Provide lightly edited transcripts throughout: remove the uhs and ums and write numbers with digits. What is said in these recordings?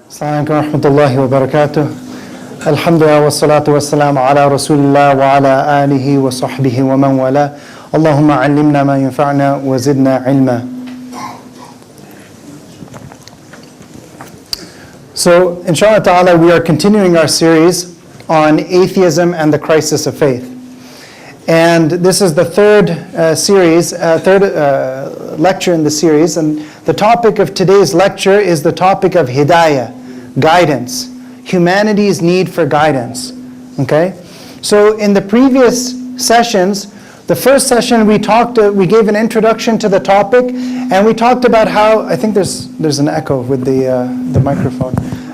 Assalamu alaikum wa rahmatullahi wa barakatuh. Alhamdulillah wa salatu wa salam ala rasulillah wa ala alihi wa sahbihi wa man wala. Allahumma allimna ma yunfa'na wa zidna ilma. So, inshallah ta'ala, we are continuing our series on atheism and the crisis of faith. And this is the third lecture in the series. And the topic of today's lecture is the topic of hidayah, guidance, humanity's need for guidance. Okay? So in the previous sessions, the first session we gave an introduction to the topic, and we talked about how, I think there's an echo with the microphone.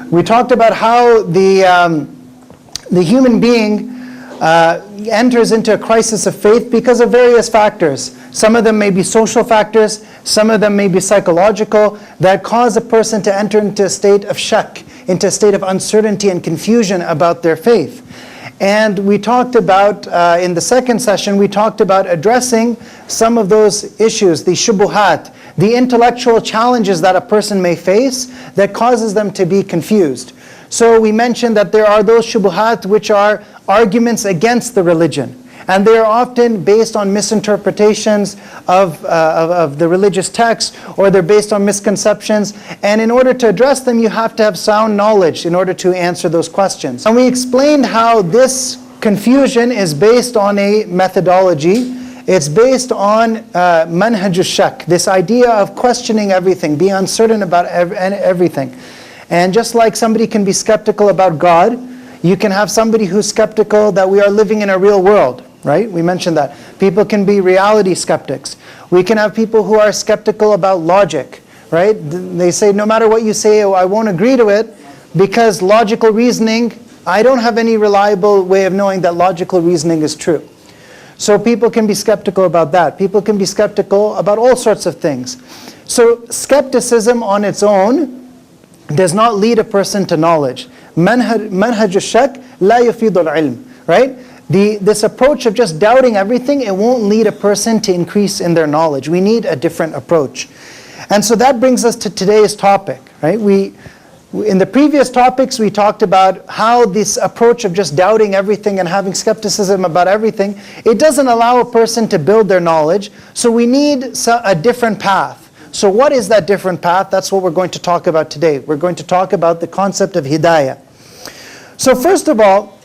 We talked about how the human being enters into a crisis of faith because of various factors. Some of them may be social factors, some of them may be psychological, that cause a person to enter into a state of shak, into a state of uncertainty and confusion about their faith. And we talked about, in the second session, we talked about addressing some of those issues, the shubuhat, the intellectual challenges that a person may face that causes them to be confused. So we mentioned that there are those shubuhat which are arguments against the religion. And they are often based on misinterpretations of the religious text, or they're based on misconceptions. And in order to address them, you have to have sound knowledge in order to answer those questions. And we explained how this confusion is based on a methodology. It's based on manhaj al-shak, this idea of questioning everything, being uncertain about everything. And just like somebody can be skeptical about God, you can have somebody who's skeptical that we are living in a real world, right? We mentioned that. People can be reality skeptics. We can have people who are skeptical about logic, right? They say, no matter what you say, I won't agree to it, because logical reasoning, I don't have any reliable way of knowing that logical reasoning is true. So people can be skeptical about that. People can be skeptical about all sorts of things. So skepticism on its own does not lead a person to knowledge. Manhaj al-shak la yufidu al-ilm, right? This approach of just doubting everything, it won't lead a person to increase in their knowledge. We need a different approach. And so that brings us to today's topic, right? In the previous topics, we talked about how this approach of just doubting everything and having skepticism about everything, it doesn't allow a person to build their knowledge. So we need a different path. So what is that different path? That's what we're going to talk about today. We're going to talk about the concept of hidayah. So first of all,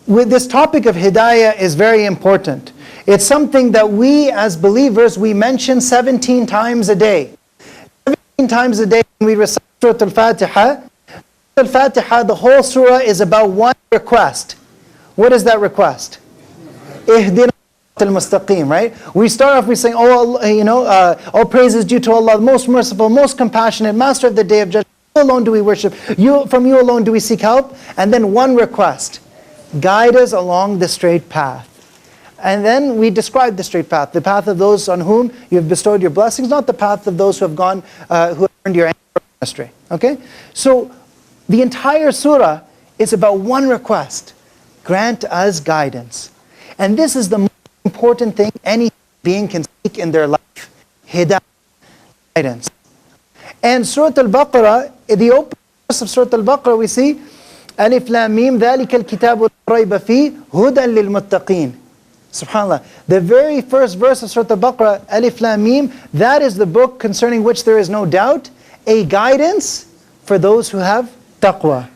with this topic of hidayah is very important. It's something that we as believers, we mention 17 times a day. 17 times a day when we recite Surah Al-Fatiha. Al-Fatiha, the whole surah is about one request. What is that request? Ihdina al-mustaqim, right? We start off, we saying, oh Allah, all praise is due to Allah, most merciful, most compassionate, master of the day of judgment. You alone do we worship. From you alone do we seek help. And then one request. Guide us along the straight path. And then we describe the straight path. The path of those on whom you have bestowed your blessings, not the path of those who have gone, who have earned your anger astray. Okay? So the entire surah is about one request. Grant us guidance. And this is the most important thing any being can seek in their life. Hidayah, guidance. And Surah Al-Baqarah, the opening verse of Surah Al-Baqarah, we see, Alif Lam Mim, ذَلِكَ الْكِتَابُ لَا رَيْبَ فِيهِ هُدًى لِلْمُتَّقِينَ. SubhanAllah. The very first verse of Surah Al-Baqarah, Alif Lam Mim, that is the book concerning which there is no doubt, a guidance for those who have taqwa,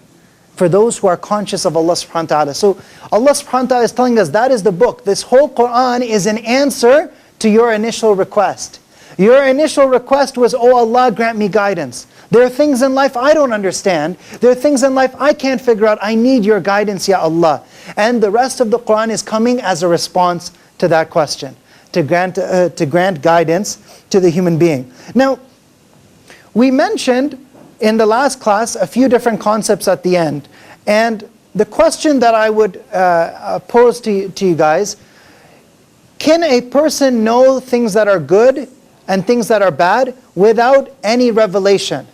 for those who are conscious of Allah subhanahu wa ta'ala. So Allah subhanahu wa ta'ala is telling us that is the book. This whole Quran is an answer to your initial request. Your initial request was, oh Allah, grant me guidance. There are things in life I don't understand. There are things in life I can't figure out. I need your guidance, Ya Allah. And the rest of the Quran is coming as a response to that question, to grant guidance to the human being. Now, we mentioned in the last class a few different concepts at the end. And the question that I would pose to you guys, can a person know things that are good and things that are bad without any revelation?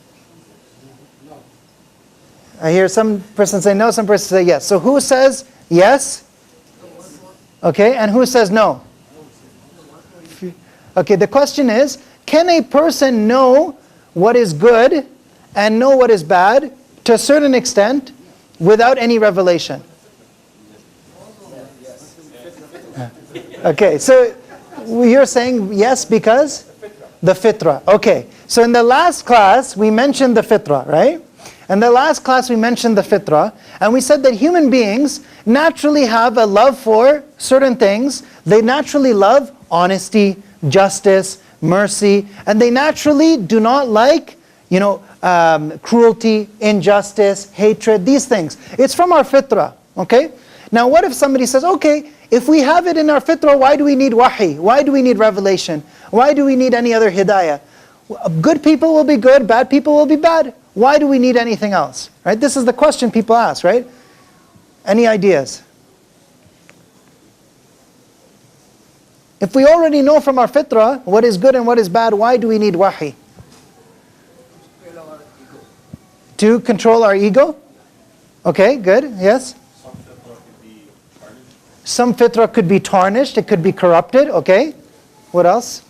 I hear some person say no, some person say yes. So who says yes? Okay, and who says no? Okay, the question is, can a person know what is good and know what is bad to a certain extent without any revelation? Okay, so you're saying yes because? The fitrah. Okay, so in the last class we mentioned the fitrah, right? In the last class we mentioned the fitrah, and we said that human beings naturally have a love for certain things. They naturally love honesty, justice, mercy, and they naturally do not like, cruelty, injustice, hatred, these things. It's from our fitrah, okay? Now what if somebody says, okay, if we have it in our fitrah, why do we need wahi? Why do we need revelation? Why do we need any other hidayah? Good people will be good, bad people will be bad. Why do we need anything else? Right? This is the question people ask, right? Any ideas? If we already know from our fitrah what is good and what is bad, why do we need wahi? To control our ego? Okay, good, yes? Some fitrah could be tarnished, it could be corrupted, okay? What else?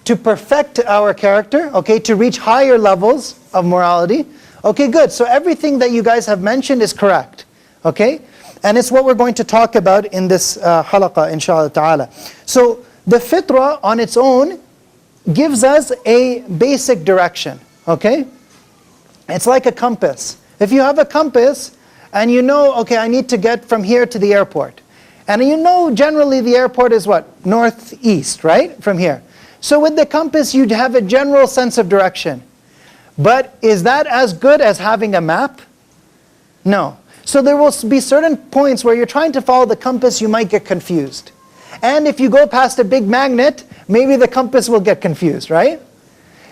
To perfect our character, okay, to reach higher levels of morality. Okay, good. So everything that you guys have mentioned is correct, okay? And it's what we're going to talk about in this halaqah, inshallah ta'ala. So the fitrah on its own gives us a basic direction, okay? It's like a compass. If you have a compass and you know, okay, I need to get from here to the airport. And you know generally the airport is what? Northeast, right? From here. So with the compass, you'd have a general sense of direction. But is that as good as having a map? No. So there will be certain points where you're trying to follow the compass, you might get confused. And if you go past a big magnet, maybe the compass will get confused, right?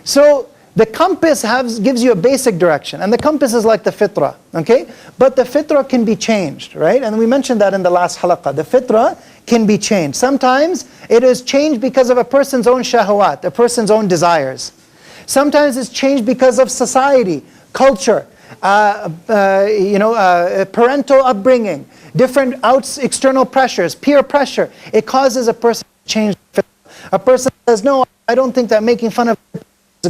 So the compass gives you a basic direction. And the compass is like the fitrah, okay? But the fitrah can be changed, right? And we mentioned that in the last halaqah. The fitrah can be changed. Sometimes it is changed because of a person's own shahawat, a person's own desires. Sometimes it's changed because of society, culture, parental upbringing, different external pressures, peer pressure. It causes a person to change. A person says, no, I don't think that making fun of is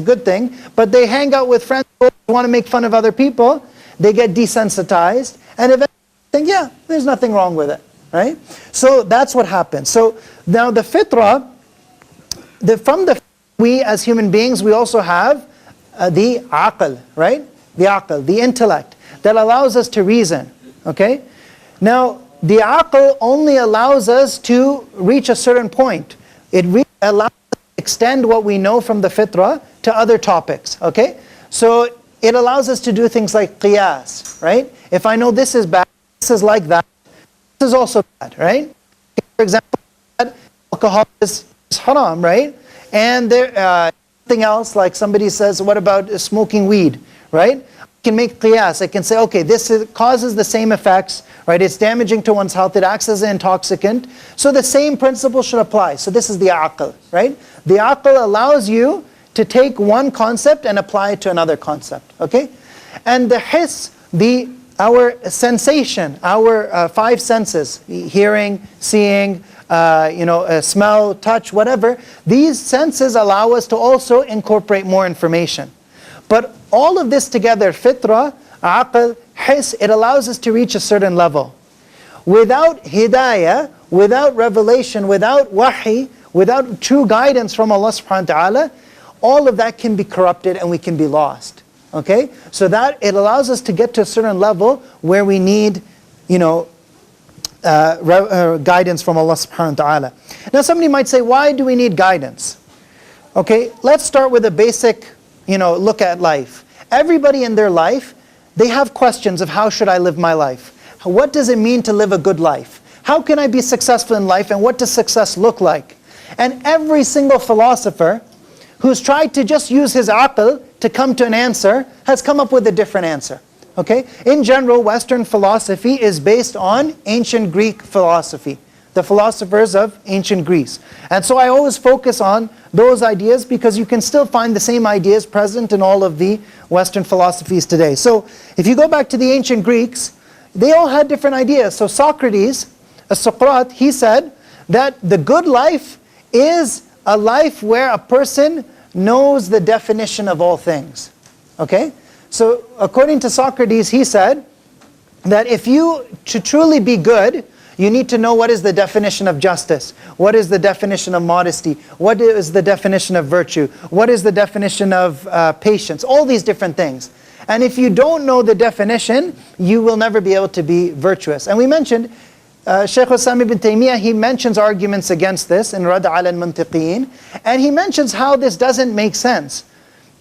a good thing, but they hang out with friends who want to make fun of other people. They get desensitized, and eventually think, yeah, there's nothing wrong with it. Right? So that's what happens. So now the fitrah, we as human beings, we also have the aql, right? The aql, the intellect, that allows us to reason. Okay? Now, the aql only allows us to reach a certain point. It allows us to extend what we know from the fitrah to other topics. Okay? So it allows us to do things like qiyas, right? If I know this is bad, this is like that, this is also bad, right? For example, alcohol is haram, right? And something else, like somebody says, what about smoking weed, right? I can make qiyas. I can say, okay, causes the same effects, right? It's damaging to one's health. It acts as an intoxicant. So the same principle should apply. So this is the aql, right? The aql allows you to take one concept and apply it to another concept, okay? And the hiss, our sensation, our five senses, hearing, seeing, smell, touch, whatever, these senses allow us to also incorporate more information. But all of this together, fitrah, aql, hiss, it allows us to reach a certain level. Without hidayah, without revelation, without wahi, without true guidance from Allah subhanahu wa ta'ala, all of that can be corrupted and we can be lost. Okay? So that it allows us to get to a certain level where we need, guidance from Allah subhanahu wa ta'ala. Now somebody might say, why do we need guidance? Okay, let's start with a basic, look at life. Everybody in their life, they have questions of how should I live my life? What does it mean to live a good life? How can I be successful in life, and what does success look like? And every single philosopher who's tried to just use his aql to come to an answer has come up with a different answer. Okay? In general, Western philosophy is based on ancient Greek philosophy, the philosophers of ancient Greece. And so I always focus on those ideas because you can still find the same ideas present in all of the Western philosophies today. So if you go back to the ancient Greeks, they all had different ideas. So Socrates, Socrates, he said that the good life is a life where a person knows the definition of all things. Okay? So according to Socrates, he said that if you, to truly be good, you need to know what is the definition of justice, what is the definition of modesty, what is the definition of virtue, what is the definition of patience, all these different things. And if you don't know the definition, you will never be able to be virtuous. And we mentioned, Shaykh Islam ibn Taymiyyah, he mentions arguments against this in Rad al Mantiqiyin, and he mentions how this doesn't make sense.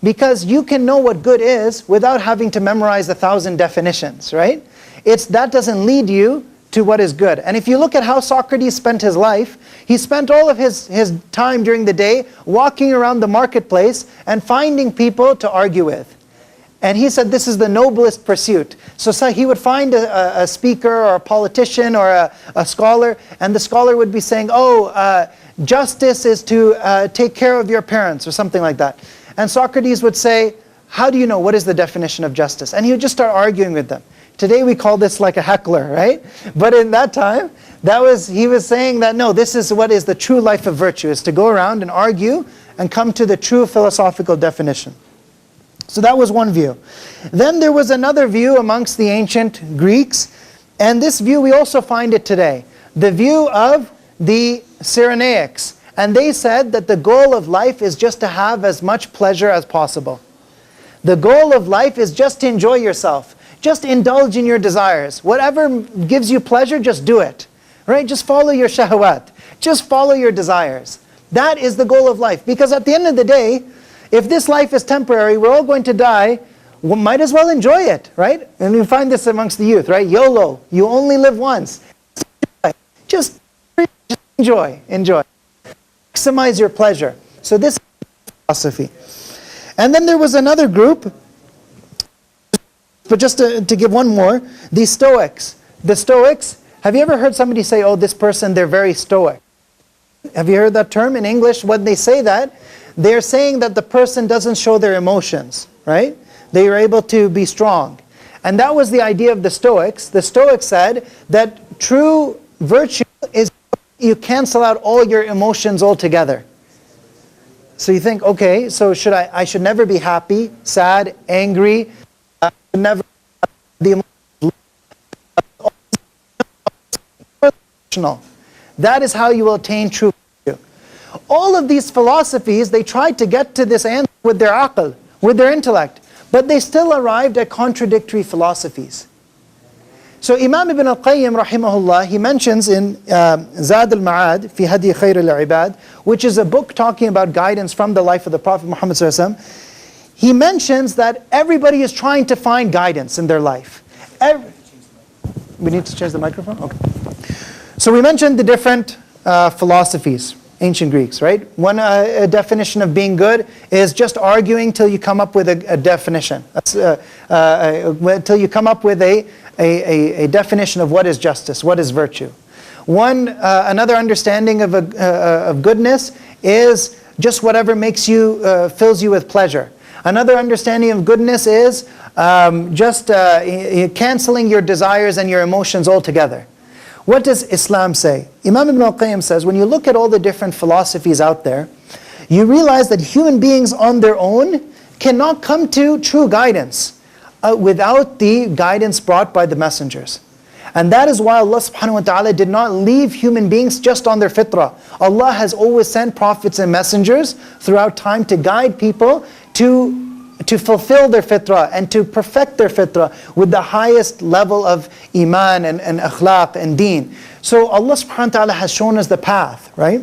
Because you can know what good is without having to memorize 1,000 definitions, right? That doesn't lead you to what is good. And if you look at how Socrates spent his life, he spent all of his time during the day walking around the marketplace and finding people to argue with. And he said this is the noblest pursuit. So he would find a speaker or a politician or a scholar, and the scholar would be saying, justice is to take care of your parents, or something like that. And Socrates would say, how do you know what is the definition of justice? And he would just start arguing with them. Today we call this like a heckler, right? But in that time, he was saying that no, this is what is the true life of virtue, is to go around and argue and come to the true philosophical definition. So that was one view. Then there was another view amongst the ancient Greeks, and this view we also find it today. The view of the Cyrenaics. And they said that the goal of life is just to have as much pleasure as possible. The goal of life is just to enjoy yourself. Just indulge in your desires. Whatever gives you pleasure, just do it. Right? Just follow your shahwat. Just follow your desires. That is the goal of life. Because at the end of the day, if this life is temporary, we're all going to die, we might as well enjoy it, right? And you find this amongst the youth, right? YOLO, you only live once. Just enjoy. Maximize your pleasure. So this is philosophy. And then there was another group, but just to give one more, the Stoics. The Stoics, have you ever heard somebody say, oh, this person, they're very stoic? Have you heard that term in English? When they say that, they're saying that the person doesn't show their emotions, right? They are able to be strong. And that was the idea of the Stoics. The Stoics said that true virtue is you cancel out all your emotions altogether. So you think, okay, so I should never be happy, sad, angry, never the emotional. That is how you will attain true virtue. All of these philosophies, they tried to get to this answer with their aql, with their intellect, but they still arrived at contradictory philosophies. So Imam Ibn al-Qayyim rahimahullah, he mentions in Zad al-Ma'ad fi Hadi Khair al-Ibad, which is a book talking about guidance from the life of the Prophet Muhammad sallallahu alaihi wasallam. He mentions that everybody is trying to find guidance in their life. We need to change the microphone? Okay. So we mentioned the different philosophies, ancient Greeks, right? One definition of being good is just arguing till you come up with a definition. Till you come up with a definition of what is justice, what is virtue. Another understanding of goodness is just whatever makes you, fills you with pleasure. Another understanding of goodness is just canceling your desires and your emotions altogether. What does Islam say? Imam Ibn al-Qayyim says, when you look at all the different philosophies out there, you realize that human beings on their own cannot come to true guidance without the guidance brought by the messengers. And that is why Allah subhanahu wa ta'ala did not leave human beings just on their fitrah. Allah has always sent prophets and messengers throughout time to guide people to fulfill their fitrah and to perfect their fitrah with the highest level of iman and akhlaq and deen. So Allah subhanahu wa ta'ala has shown us the path, right?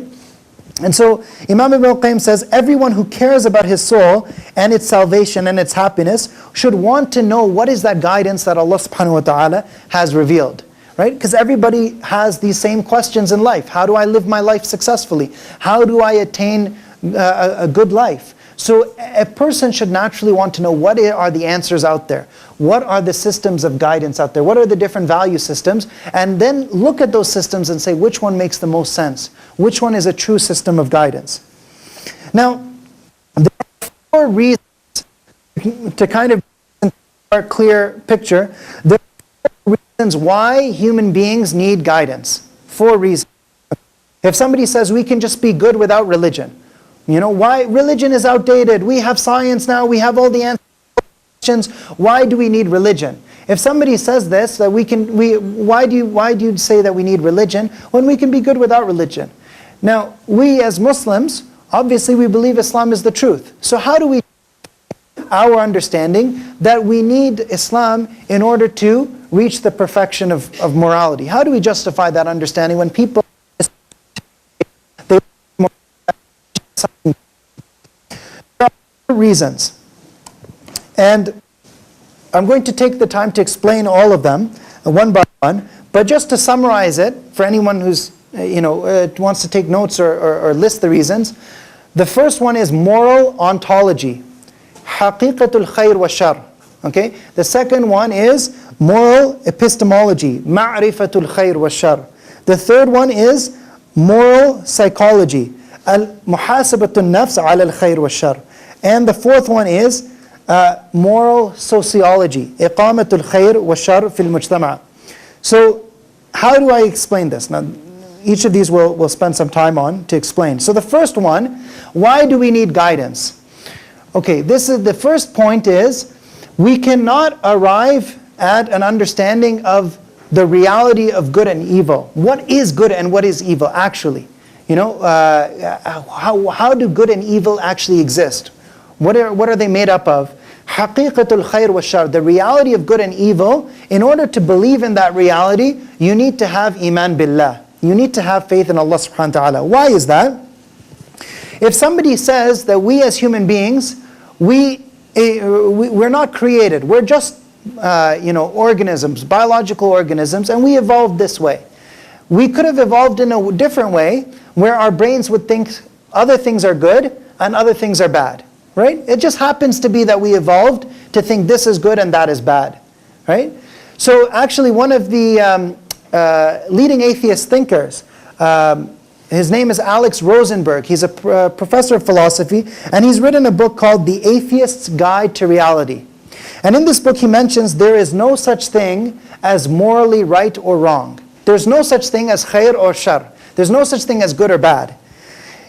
And so Imam Ibn al-Qayyim says, everyone who cares about his soul and its salvation and its happiness should want to know what is that guidance that Allah subhanahu wa ta'ala has revealed. Right? Because everybody has these same questions in life. How do I live my life successfully? How do I attain a good life? So a person should naturally want to know what are the answers out there. What are the systems of guidance out there? What are the different value systems? And then look at those systems and say which one makes the most sense. Which one is a true system of guidance? Now, there are 4 reasons to kind of get a clear picture. There are 4 reasons why human beings need guidance. 4 reasons. If somebody says we can just be good without religion, you know, why religion is outdated, we have science now, we have all the answers. questions, why do we need religion? If somebody says this, that why do you say that we need religion when we can be good without religion? Now, we as Muslims, obviously we believe Islam is the truth. So how do we our understanding that we need Islam in order to reach the perfection of morality? How do we justify that understanding when people there are reasons? And I'm going to take the time to explain all of them one by one, but just to summarize it for anyone who's wants to take notes or list the reasons. The first one is moral ontology, haqiqatul khair wa shar. Okay? The second one is moral epistemology, ma'rifatul khair wa shar. The third one is moral psychology, al-muhasabatun nafs ala al-khair wa shar. And the fourth one is moral sociology, iqamatul khair wa shar fil mujtama'. So how do I explain this? Now, each of these we'll spend some time on to explain. So the first one, why do we need guidance? Okay, the first point is, we cannot arrive at an understanding of the reality of good and evil. What is good and what is evil actually? How do good and evil actually exist? What are they made up of? Haqiqatul khair wa shar, the reality of good and evil. In order to believe in that reality, you need to have iman billah. You need to have faith in Allah subhanahu wa ta'ala. Why is that? If somebody says that we as human beings, we're not created, we're just organisms, biological organisms, and we evolved this way. We could have evolved in a different way, where our brains would think other things are good and other things are bad. Right? It just happens to be that we evolved to think this is good and that is bad. Right? So actually one of the leading atheist thinkers, his name is Alex Rosenberg. He's a professor of philosophy, and he's written a book called The Atheist's Guide to Reality. And in this book he mentions there is no such thing as morally right or wrong. There's no such thing as khair or shar. There's no such thing as good or bad.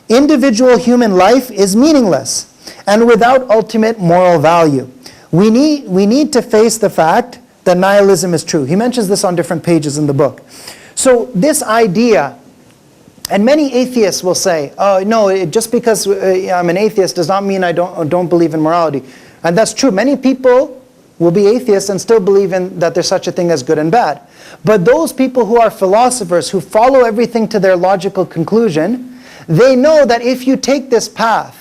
Individual human life is meaningless and without ultimate moral value. We need to face the fact that nihilism is true. He mentions this on different pages in the book. So this idea, and many atheists will say, oh no, just because I'm an atheist does not mean I don't believe in morality. And that's true. Many people will be atheists and still believe in that there's such a thing as good and bad. But those people who are philosophers, who follow everything to their logical conclusion, they know that if you take this path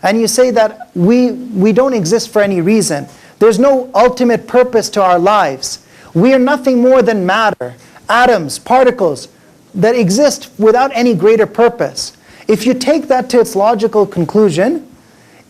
and you say that we don't exist for any reason, there's no ultimate purpose to our lives, we are nothing more than matter, atoms, particles that exist without any greater purpose. If you take that to its logical conclusion,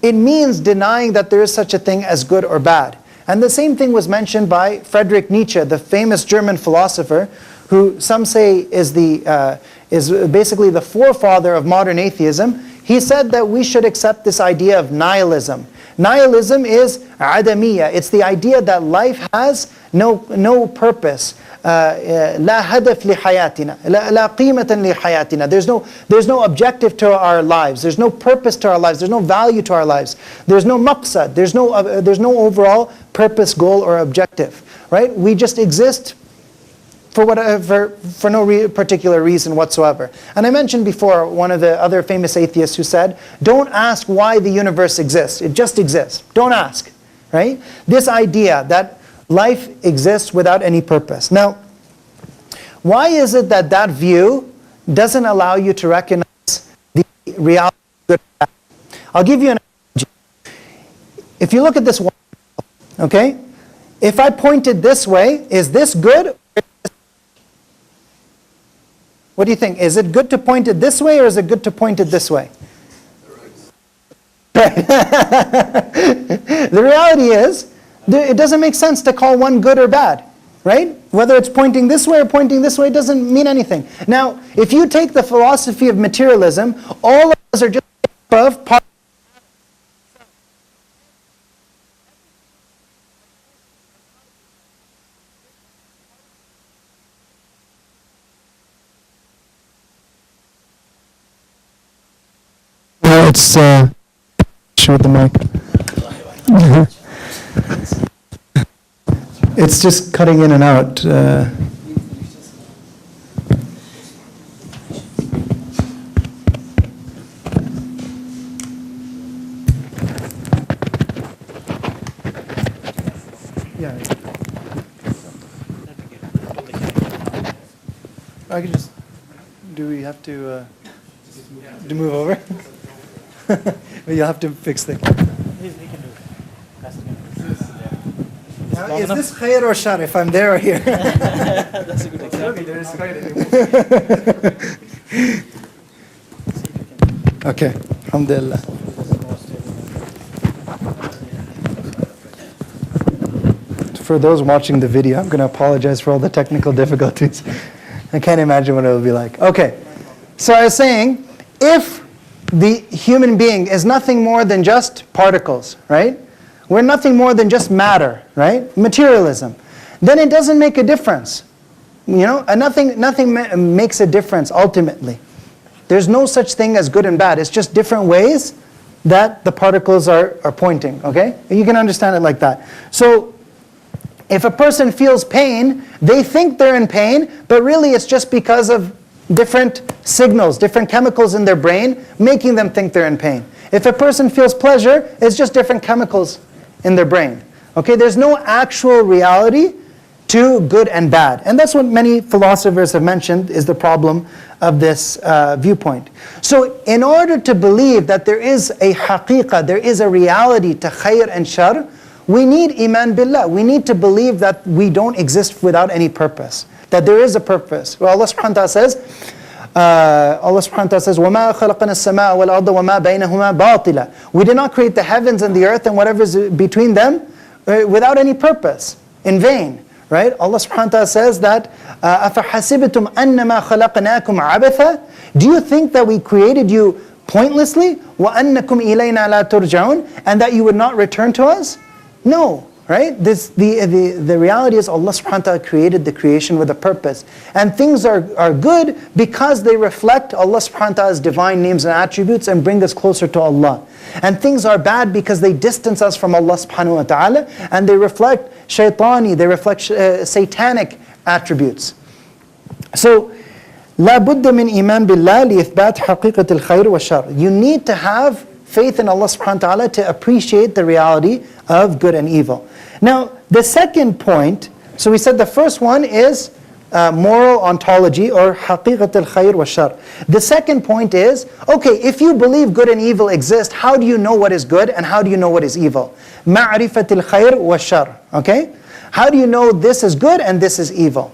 it means denying that there is such a thing as good or bad. And the same thing was mentioned by Friedrich Nietzsche, the famous German philosopher, who some say is basically the forefather of modern atheism. He said that we should accept this idea of nihilism. Nihilism is adamiyya. It's the idea that life has no purpose. لا هدف لحياتنا لا قيمة لحياتنا. There's no objective to our lives. There's no purpose to our lives. There's no value to our lives. There's no maqsad. There's no overall purpose, goal, or objective. Right? We just exist for no particular reason whatsoever. And I mentioned before one of the other famous atheists who said, don't ask why the universe exists. It just exists. Don't ask. Right? This idea that life exists without any purpose. Now, why is it that that view doesn't allow you to recognize the reality of good and bad? I'll give you an analogy. If you look at this wall, okay? If I pointed this way, is this good? What do you think? Is it good to point it this way or is it good to point it this way? Right. The reality is, it doesn't make sense to call one good or bad, right? Whether it's pointing this way or pointing this way doesn't mean anything. Now, if you take the philosophy of materialism, all of us are just above part. It's issue with the mic. It's just cutting in and out. Yeah. I can just. Do we have to move over? You'll have to fix the. Now, is this khair or shar if I'm there or here? That's a good example. Okay, alhamdulillah. For those watching the video, I'm going to apologize for all the technical difficulties. I can't imagine what it will be like. Okay, so I was saying, if the human being is nothing more than just particles, right? We're nothing more than just matter, right? Materialism. Then it doesn't make a difference. You know, nothing makes a difference ultimately. There's no such thing as good and bad. It's just different ways that the particles are pointing, okay? You can understand it like that. So, if a person feels pain, they think they're in pain, but really it's just because of different signals, different chemicals in their brain, making them think they're in pain. If a person feels pleasure, it's just different chemicals in their brain. Okay, there's no actual reality to good and bad. And that's what many philosophers have mentioned is the problem of this viewpoint. So in order to believe that there is a haqiqah, there is a reality to khair and shar, we need iman billah. We need to believe that we don't exist without any purpose, that there is a purpose. Well, Allah subhanahu wa ta'ala says, وَمَا خَلَقْنَا السَّمَاءَ وَالْأَرْضَ وَمَا بَيْنَهُمَا بَاطِلًا. We did not create the heavens and the earth and whatever is between them without any purpose, in vain. Right? Allah subhanahu wa ta'ala says that, أَفَحَسِبْتُمْ أَنَّمَا خَلَقْنَاكُمْ عَبَثًا. Do you think that we created you pointlessly? وَأَنَّكُمْ إِلَيْنَا لَا تُرْجَعُونَ. And that you would not return to us? No. Right? The reality is Allah subhanahu wa ta'ala created the creation with a purpose. And things are good because they reflect Allah subhanahu wa ta'ala's divine names and attributes and bring us closer to Allah. And things are bad because they distance us from Allah subhanahu wa ta'ala and they reflect shaitani, they reflect satanic attributes. So, لا بد من إيمان بالله لإثبات حقيقة الخير والشر. You need to have faith in Allah subhanahu wa ta'ala to appreciate the reality of good and evil. Now, the second point, so we said the first one is moral ontology or haqiqat al-khayr wa shar. The second point is, okay, if you believe good and evil exist, how do you know what is good and how do you know what is evil? Ma'rifat al-khayr wa shar, okay? How do you know this is good and this is evil?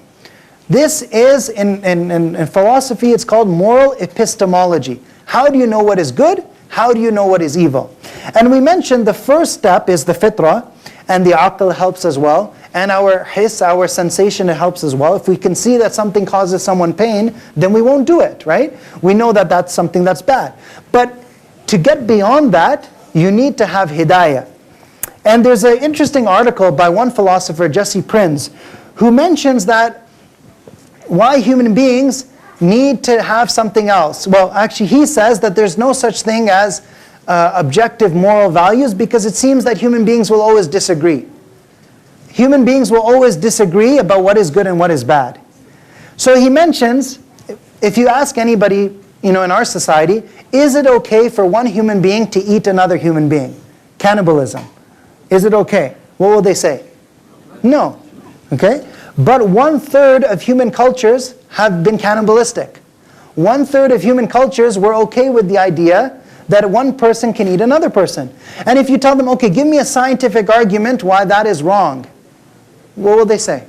This is, in philosophy, it's called moral epistemology. How do you know what is good? How do you know what is evil? And we mentioned the first step is the fitrah, and the aql helps as well, and our hiss, our sensation, it helps as well. If we can see that something causes someone pain, then we won't do it, right? We know that that's something that's bad. But to get beyond that, you need to have hidayah. And there's an interesting article by one philosopher, Jesse Prinz, who mentions that why human beings need to have something else. Well, actually he says that there's no such thing as objective moral values because it seems that human beings will always disagree. Human beings will always disagree about what is good and what is bad. So he mentions, if you ask anybody, in our society, is it okay for one human being to eat another human being? Cannibalism. Is it okay? What will they say? No. Okay? But 1/3 of human cultures have been cannibalistic. 1/3 of human cultures were okay with the idea that one person can eat another person. And if you tell them, okay, give me a scientific argument why that is wrong, what will they say?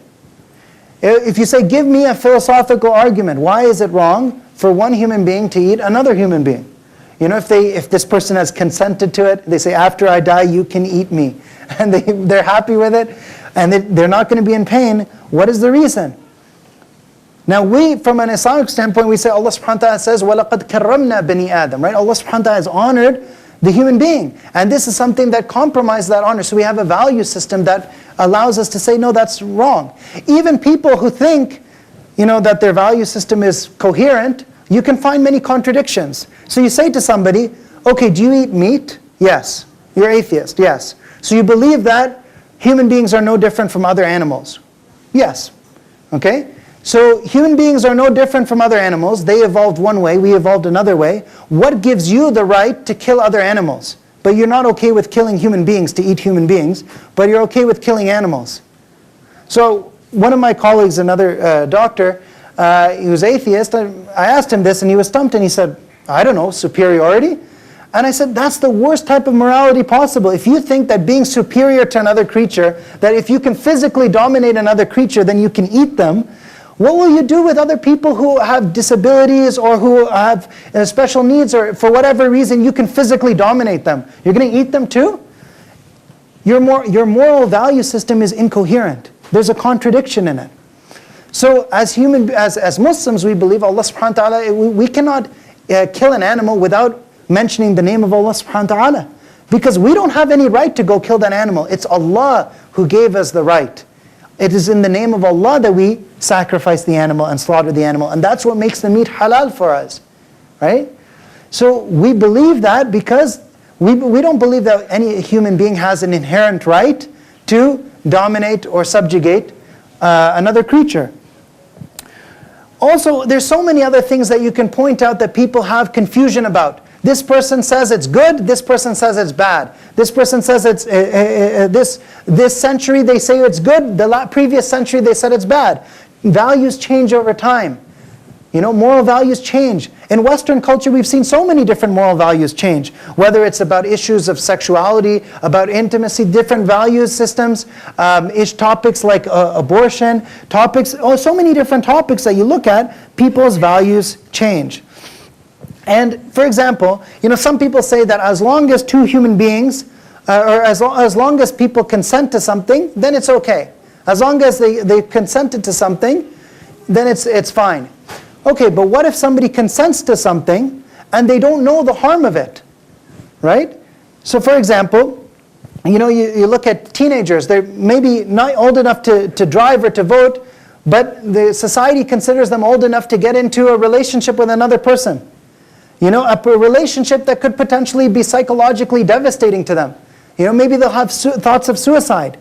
If you say, give me a philosophical argument, why is it wrong for one human being to eat another human being? If this person has consented to it, they say, after I die, you can eat me. And they're happy with it, and they're not going to be in pain. What is the reason? Now we, from an Islamic standpoint, we say Allah subhanahu wa ta'ala says, وَلَقَدْ كَرَّمْنَا بَنِي آدَمَ, right? Allah subhanahu wa ta'ala has honored the human being. And this is something that compromises that honor. So we have a value system that allows us to say, no, that's wrong. Even people who think, that their value system is coherent, you can find many contradictions. So you say to somebody, okay, do you eat meat? Yes. You're atheist? Yes. So you believe that human beings are no different from other animals. Yes. Okay? So human beings are no different from other animals. They evolved one way, we evolved another way. What gives you the right to kill other animals? But you're not okay with killing human beings to eat human beings, but you're okay with killing animals. So one of my colleagues, another doctor, he was atheist. I asked him this and he was stumped and he said, I don't know, superiority? And I said, that's the worst type of morality possible. If you think that being superior to another creature, that if you can physically dominate another creature, then you can eat them, what will you do with other people who have disabilities or who have special needs, or for whatever reason you can physically dominate them? You're going to eat them too? Your moral value system is incoherent. There's a contradiction in it. So as Muslims, we believe Allah subhanahu wa ta'ala, we cannot kill an animal without mentioning the name of Allah subhanahu wa ta'ala. Because we don't have any right to go kill that animal. It's Allah who gave us the right. It is in the name of Allah that we sacrifice the animal and slaughter the animal. And that's what makes the meat halal for us. Right? So we believe that because we don't believe that any human being has an inherent right to dominate or subjugate another creature. Also, there's so many other things that you can point out that people have confusion about. This person says it's good, this person says it's bad. This person says it's this century they say it's good, the previous century they said it's bad. Values change over time. You know, moral values change. In Western culture, we've seen so many different moral values change. Whether it's about issues of sexuality, about intimacy, different value systems, topics like abortion, so many different topics that you look at, people's values change. And for example, you know, some people say that as long as two human beings, or as long as people consent to something, then it's okay. As long as they consented to something, then it's fine. Okay, but what if somebody consents to something and they don't know the harm of it, right? So for example, you know, you look at teenagers, they're maybe not old enough to drive or to vote, but the society considers them old enough to get into a relationship with another person. You know, a relationship that could potentially be psychologically devastating to them. You know, maybe they'll have thoughts of suicide.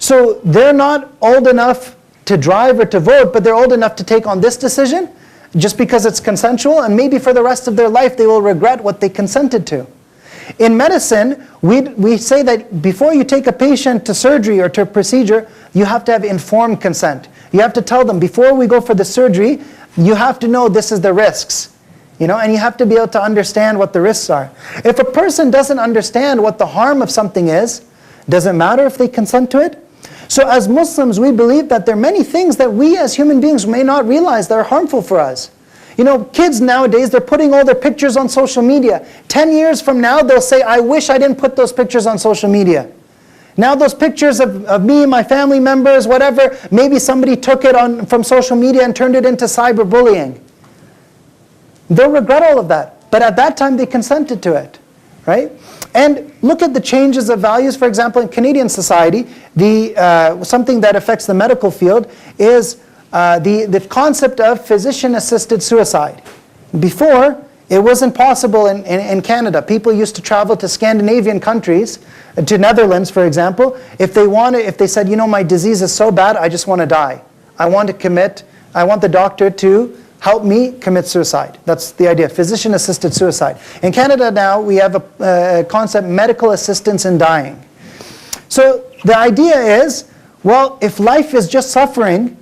So they're not old enough to drive or to vote, but they're old enough to take on this decision just because it's consensual, and maybe for the rest of their life they will regret what they consented to. In medicine, we say that before you take a patient to surgery or to a procedure, you have to have informed consent. You have to tell them, before we go for the surgery, you have to know this is the risks. You know, and you have to be able to understand what the risks are. If a person doesn't understand what the harm of something is, does it matter if they consent to it? So as Muslims, we believe that there are many things that we as human beings may not realize that are harmful for us. You know, kids nowadays, they're putting all their pictures on social media. 10 years from now, they'll say, I wish I didn't put those pictures on social media. Now those pictures of me and my family members, whatever, maybe somebody took it from social media and turned it into cyberbullying. They'll regret all of that. But at that time, they consented to it, right? And look at the changes of values. For example, in Canadian society, something that affects the medical field is the concept of physician-assisted suicide. Before, it wasn't possible in Canada. People used to travel to Scandinavian countries, to Netherlands, for example, if they said, you know, my disease is so bad, I just want to die. I want the doctor to help me commit suicide. That's the idea, physician-assisted suicide. In Canada now, we have a concept, medical assistance in dying. So the idea is, well, if life is just suffering,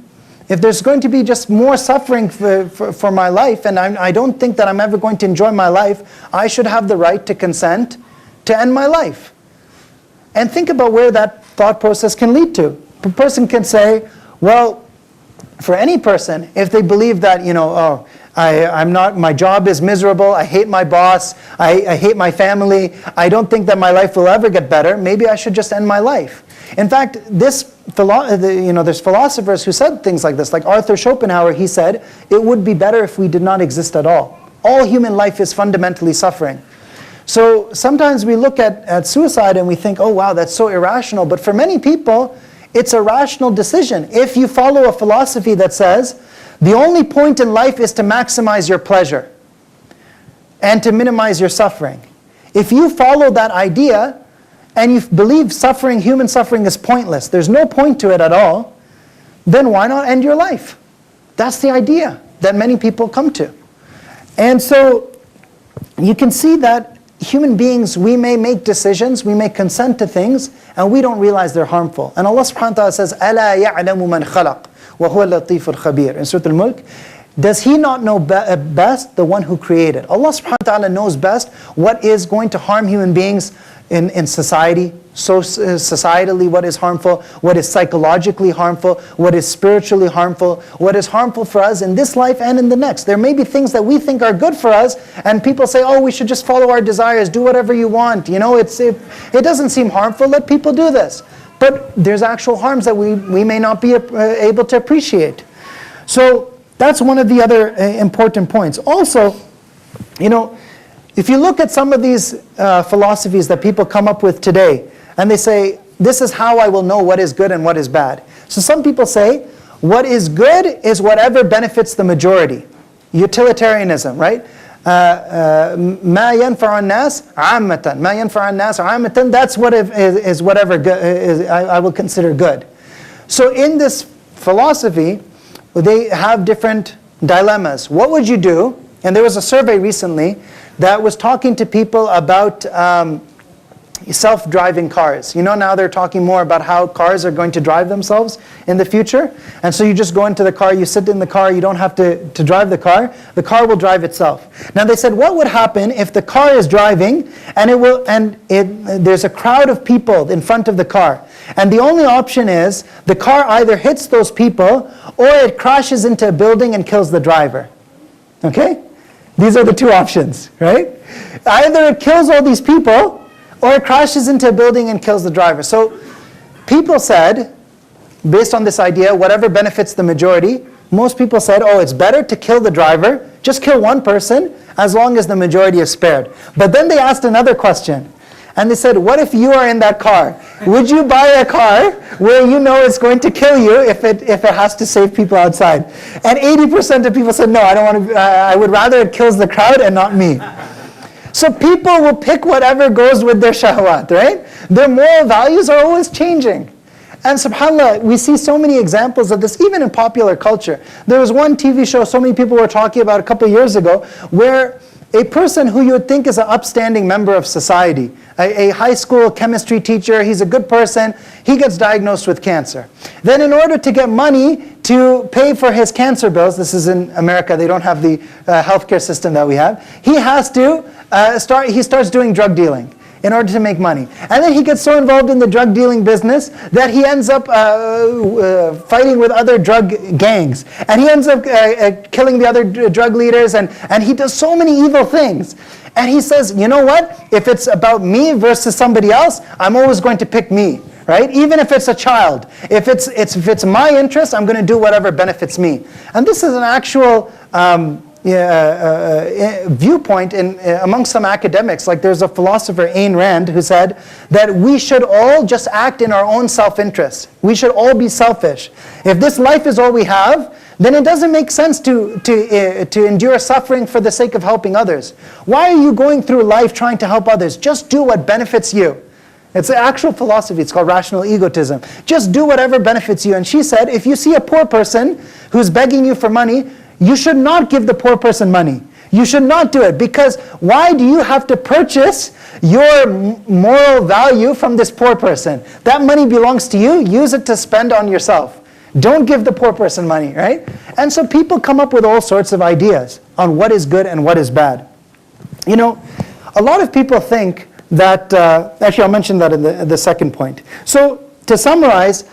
if there's going to be just more suffering for my life, and I don't think that I'm ever going to enjoy my life, I should have the right to consent to end my life. And think about where that thought process can lead to. A person can say, well, for any person, if they believe that, you know, oh, my job is miserable, I hate my boss, I hate my family, I don't think that my life will ever get better, maybe I should just end my life. In fact, there's philosophers who said things like this, like Arthur Schopenhauer, he said, it would be better if we did not exist at all. All human life is fundamentally suffering. So sometimes we look at suicide and we think, oh wow, that's so irrational, but for many people, it's a rational decision. If you follow a philosophy that says, the only point in life is to maximize your pleasure and to minimize your suffering. If you follow that idea, and you believe human suffering is pointless, there's no point to it at all, then why not end your life? That's the idea that many people come to. And so you can see that human beings, we may make decisions, we may consent to things, and we don't realize they're harmful. And Allah subhanahu wa ta'ala says, أَلَا يَعْلَمُ مَنْ خَلَقْ وَهُوَ اللَّطِيفُ الْخَبِيرُ in Surah Al-Mulk. Does He not know best? The one who created. Allah subhanahu wa ta'ala knows best what is going to harm human beings in society. So societally, what is harmful, what is psychologically harmful, what is spiritually harmful, what is harmful for us in this life and in the next. There may be things that we think are good for us, and people say, oh, we should just follow our desires, do whatever you want. You know, it doesn't seem harmful, let people do this. But there's actual harms that we may not be able to appreciate. So that's one of the other important points. Also, you know, if you look at some of these philosophies that people come up with today, and they say, this is how I will know what is good and what is bad. So some people say, what is good is whatever benefits the majority. Utilitarianism, right? مَا يَنْفَعُ النَّاسِ عَامَّةً مَا يَنْفَعُ النَّاسِ عَامَّةً. That's what is whatever I will consider good. So in this philosophy, they have different dilemmas. What would you do? And there was a survey recently that was talking to people about self-driving cars. You know, now they're talking more about how cars are going to drive themselves in the future. And so you just go into the car, you sit in the car, you don't have to drive the car will drive itself. Now they said, what would happen if the car is driving and there's a crowd of people in front of the car, and the only option is the car either hits those people or it crashes into a building and kills the driver. Okay? These are the two options, right? Either it kills all these people, or it crashes into a building and kills the driver. So people said, based on this idea, whatever benefits the majority, most people said, oh, it's better to kill the driver, just kill one person, as long as the majority is spared. But then they asked another question. And they said, what if you are in that car? Would you buy a car where you know it's going to kill you if it has to save people outside? And 80% of people said, no, I don't want to. I would rather it kills the crowd and not me. So people will pick whatever goes with their shahwat, right? Their moral values are always changing. And subhanAllah, we see so many examples of this, even in popular culture. There was one TV show so many people were talking about a couple of years ago, where a person who you would think is an upstanding member of society, a high school chemistry teacher, he's a good person, he gets diagnosed with cancer. Then in order to get money to pay for his cancer bills, this is in America, they don't have the healthcare system that we have, he starts doing drug dealing in order to make money. And then he gets so involved in the drug dealing business that he ends up fighting with other drug gangs. And he ends up killing the other drug leaders, and he does so many evil things. And he says, you know what? If it's about me versus somebody else, I'm always going to pick me, right? Even if it's a child. If it's my interest, I'm going to do whatever benefits me. And this is an actual viewpoint among some academics. Like there's a philosopher, Ayn Rand, who said that we should all just act in our own self-interest. We should all be selfish. If this life is all we have, then it doesn't make sense to endure suffering for the sake of helping others. Why are you going through life trying to help others? Just do what benefits you. It's an actual philosophy. It's called rational egotism. Just do whatever benefits you. And she said, if you see a poor person who's begging you for money, you should not give the poor person money. You should not do it, because why do you have to purchase your moral value from this poor person? That money belongs to you. Use it to spend on yourself. Don't give the poor person money, right? And so people come up with all sorts of ideas on what is good and what is bad. You know, a lot of people think that, actually I'll mention that in the second point. So to summarize,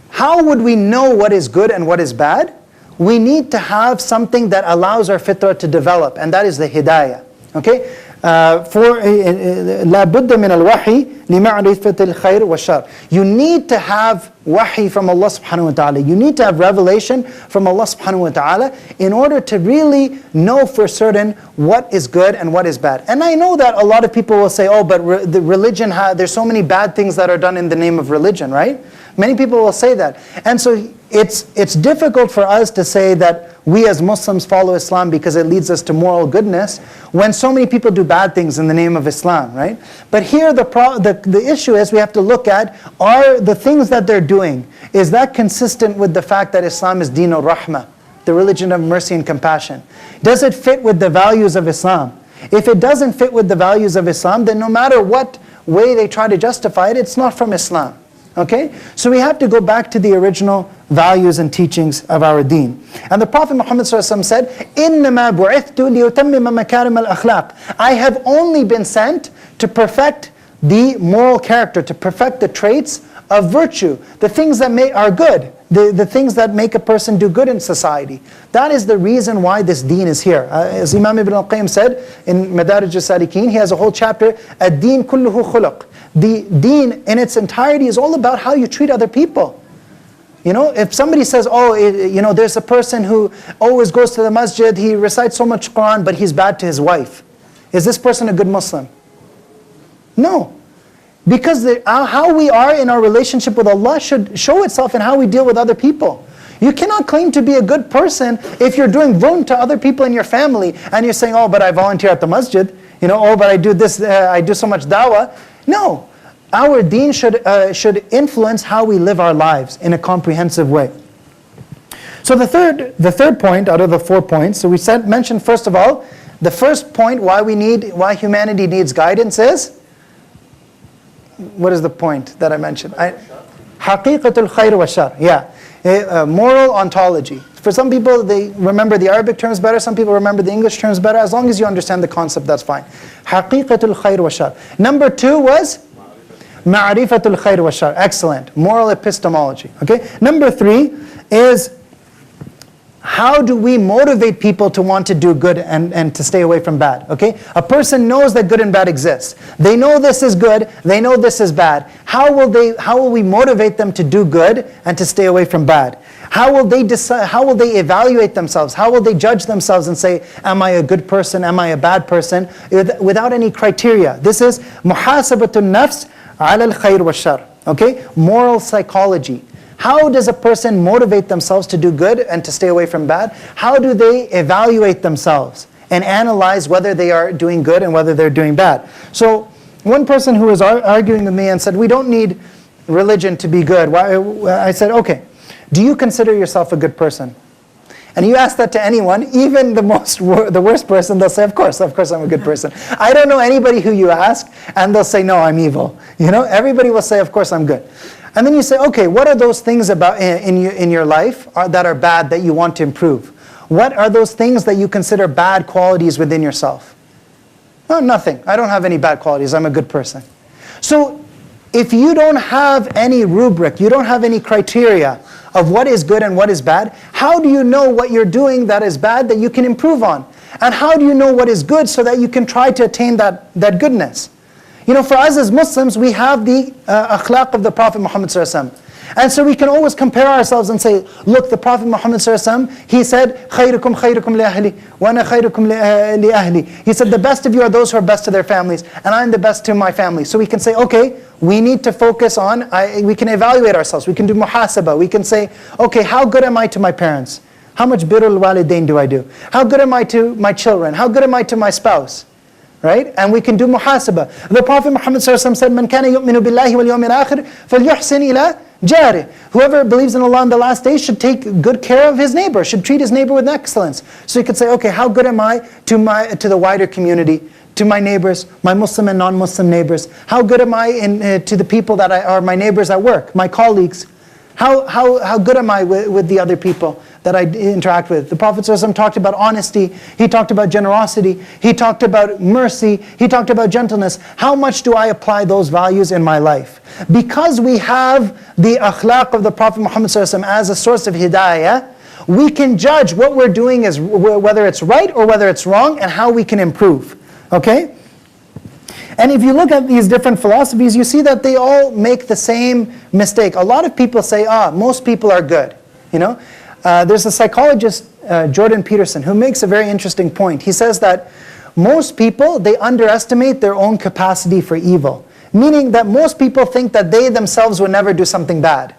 how would we know what is good and what is bad? We need to have something that allows our fitrah to develop, and that is the hidayah. Okay? لَا بُدَّ مِنَ الْوَحِي لِمَعْرِفَةِ الْخَيْرِ وَالشَّرِّ. You need to have wahi from Allah subhanahu wa ta'ala. You need to have revelation from Allah subhanahu wa ta'ala in order to really know for certain what is good and what is bad. And I know that a lot of people will say, oh, but the religion, there's so many bad things that are done in the name of religion, right? Many people will say that. And so it's difficult for us to say that we as Muslims follow Islam because it leads us to moral goodness when so many people do bad things in the name of Islam, right? But here the issue is we have to look at, are the things that they're doing, is that consistent with the fact that Islam is Deen al-Rahmah, the religion of mercy and compassion? Does it fit with the values of Islam? If it doesn't fit with the values of Islam, then no matter what way they try to justify it, it's not from Islam. Okay? So we have to go back to the original values and teachings of our deen. And the Prophet Muhammad ﷺ said, إِنَّمَا بُعِثْتُ لِيُتَمِّمَ مَكَارِمَ الْأَخْلَاقِ I have only been sent to perfect the moral character, to perfect the traits of virtue, the things that are good, the things that make a person do good in society. That is the reason why this deen is here. As Imam Ibn al-Qayyim said in Madarij al-Salikin, he has a whole chapter, ad-deen kulluhu khuluq. The deen in its entirety is all about how you treat other people. You know, if somebody says, there's a person who always goes to the masjid, he recites so much Quran, but he's bad to his wife. Is this person a good Muslim? No. Because how we are in our relationship with Allah should show itself in how we deal with other people. You cannot claim to be a good person if you're doing wrong to other people in your family and you're saying, oh, but I volunteer at the masjid, oh, but I do this, I do so much dawah. No, our deen should influence how we live our lives in a comprehensive way. So the third point out of the 4 points, so we mentioned first of all, the first point why humanity needs guidance is, what is the point that I mentioned? Haqiqatul khair wa shar. Yeah, moral ontology. For some people, they remember the Arabic terms better. Some people remember the English terms better. As long as you understand the concept, that's fine. Haqiqatul khair wa shar. Number 2 was ma'rifatul khair wa shar. Excellent. Moral epistemology. Okay. Number 3 is, how do we motivate people to want to do good and to stay away from bad? Okay? A person knows that good and bad exists. They know this is good, they know this is bad. How will we motivate them to do good and to stay away from bad? How will they decide, how will they evaluate themselves? How will they judge themselves and say, am I a good person, am I a bad person? Without any criteria. This is muhasabatun nafs ala al-khair wa shar. Okay? Moral psychology. How does a person motivate themselves to do good and to stay away from bad? How do they evaluate themselves and analyze whether they are doing good and whether they're doing bad? So one person who was arguing with me and said, we don't need religion to be good. I said, okay, do you consider yourself a good person? And you ask that to anyone, even the worst person, they'll say, of course I'm a good person. I don't know anybody who you ask and they'll say, no, I'm evil. Everybody will say, of course I'm good. And then you say, okay, what are those things about in your life that are bad that you want to improve? What are those things that you consider bad qualities within yourself? No, nothing. I don't have any bad qualities. I'm a good person. So if you don't have any rubric, you don't have any criteria of what is good and what is bad, how do you know what you're doing that is bad that you can improve on? And how do you know what is good so that you can try to attain that goodness? For us as Muslims, we have the akhlaq of the Prophet Muhammad ﷺ. And so we can always compare ourselves and say, look, the Prophet Muhammad ﷺ, he said, خَيْرُكُمْ خَيْرُكُمْ لِأَهْلِ وَأَنَا خَيْرُكُمْ لِأَهْلِ. He said, the best of you are those who are best to their families, and I'm the best to my family. So we can say, okay, we need to focus on, we can evaluate ourselves, we can do muhasabah, we can say, okay, how good am I to my parents? How much birrul walidain do I do? How good am I to my children? How good am I to my spouse? Right? And we can do muhasabah. The Prophet Muhammad ﷺ said, "Man kana yu'minu billahi wal yawmil akhir falyuhsin ila jarih." Whoever believes in Allah on the last day should take good care of his neighbor, should treat his neighbor with excellence. So you could say, okay, how good am I to the wider community, to my neighbors, my Muslim and non-Muslim neighbors? How good am I to the people that are my neighbors at work, my colleagues? How good am I with the other people that I interact with? The Prophet ﷺ talked about honesty, he talked about generosity, he talked about mercy, he talked about gentleness. How much do I apply those values in my life? Because we have the akhlaq of the Prophet Muhammad ﷺ as a source of hidayah, we can judge what we're doing is whether it's right or whether it's wrong and how we can improve. Okay? And if you look at these different philosophies, you see that they all make the same mistake. A lot of people say, most people are good. There's a psychologist, Jordan Peterson, who makes a very interesting point. He says that most people, they underestimate their own capacity for evil. Meaning that most people think that they themselves would never do something bad.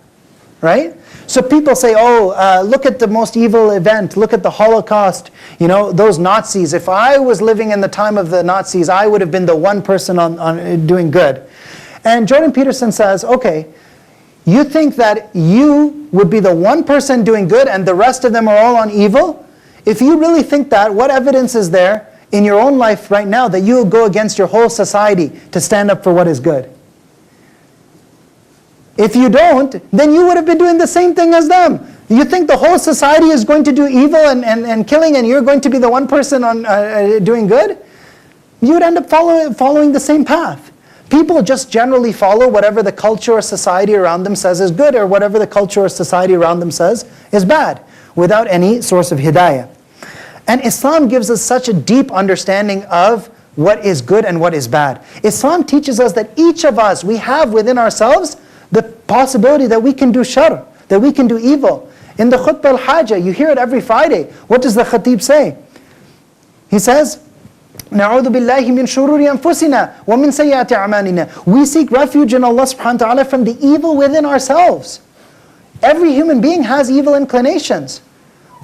Right? So people say, oh, look at the most evil event, look at the Holocaust, those Nazis. If I was living in the time of the Nazis, I would have been the one person on doing good. And Jordan Peterson says, okay, you think that you would be the one person doing good and the rest of them are all on evil? If you really think that, what evidence is there in your own life right now that you will go against your whole society to stand up for what is good? If you don't, then you would have been doing the same thing as them. You think the whole society is going to do evil and killing and you're going to be the one person on doing good? You would end up following the same path. People just generally follow whatever the culture or society around them says is good or whatever the culture or society around them says is bad, without any source of hidayah. And Islam gives us such a deep understanding of what is good and what is bad. Islam teaches us that each of us, we have within ourselves the possibility that we can do shar, that we can do evil. In the khutbah al-hajjah, you hear it every Friday. What does the khatib say? He says, نَعُوذُ بِاللَّهِ مِنْ شُرُورِ أَنفُسِنَا وَمِنْ سَيِّئَاتِ أَعْمَالِنَا. We seek refuge in Allah subhanahu wa ta'ala from the evil within ourselves. Every human being has evil inclinations.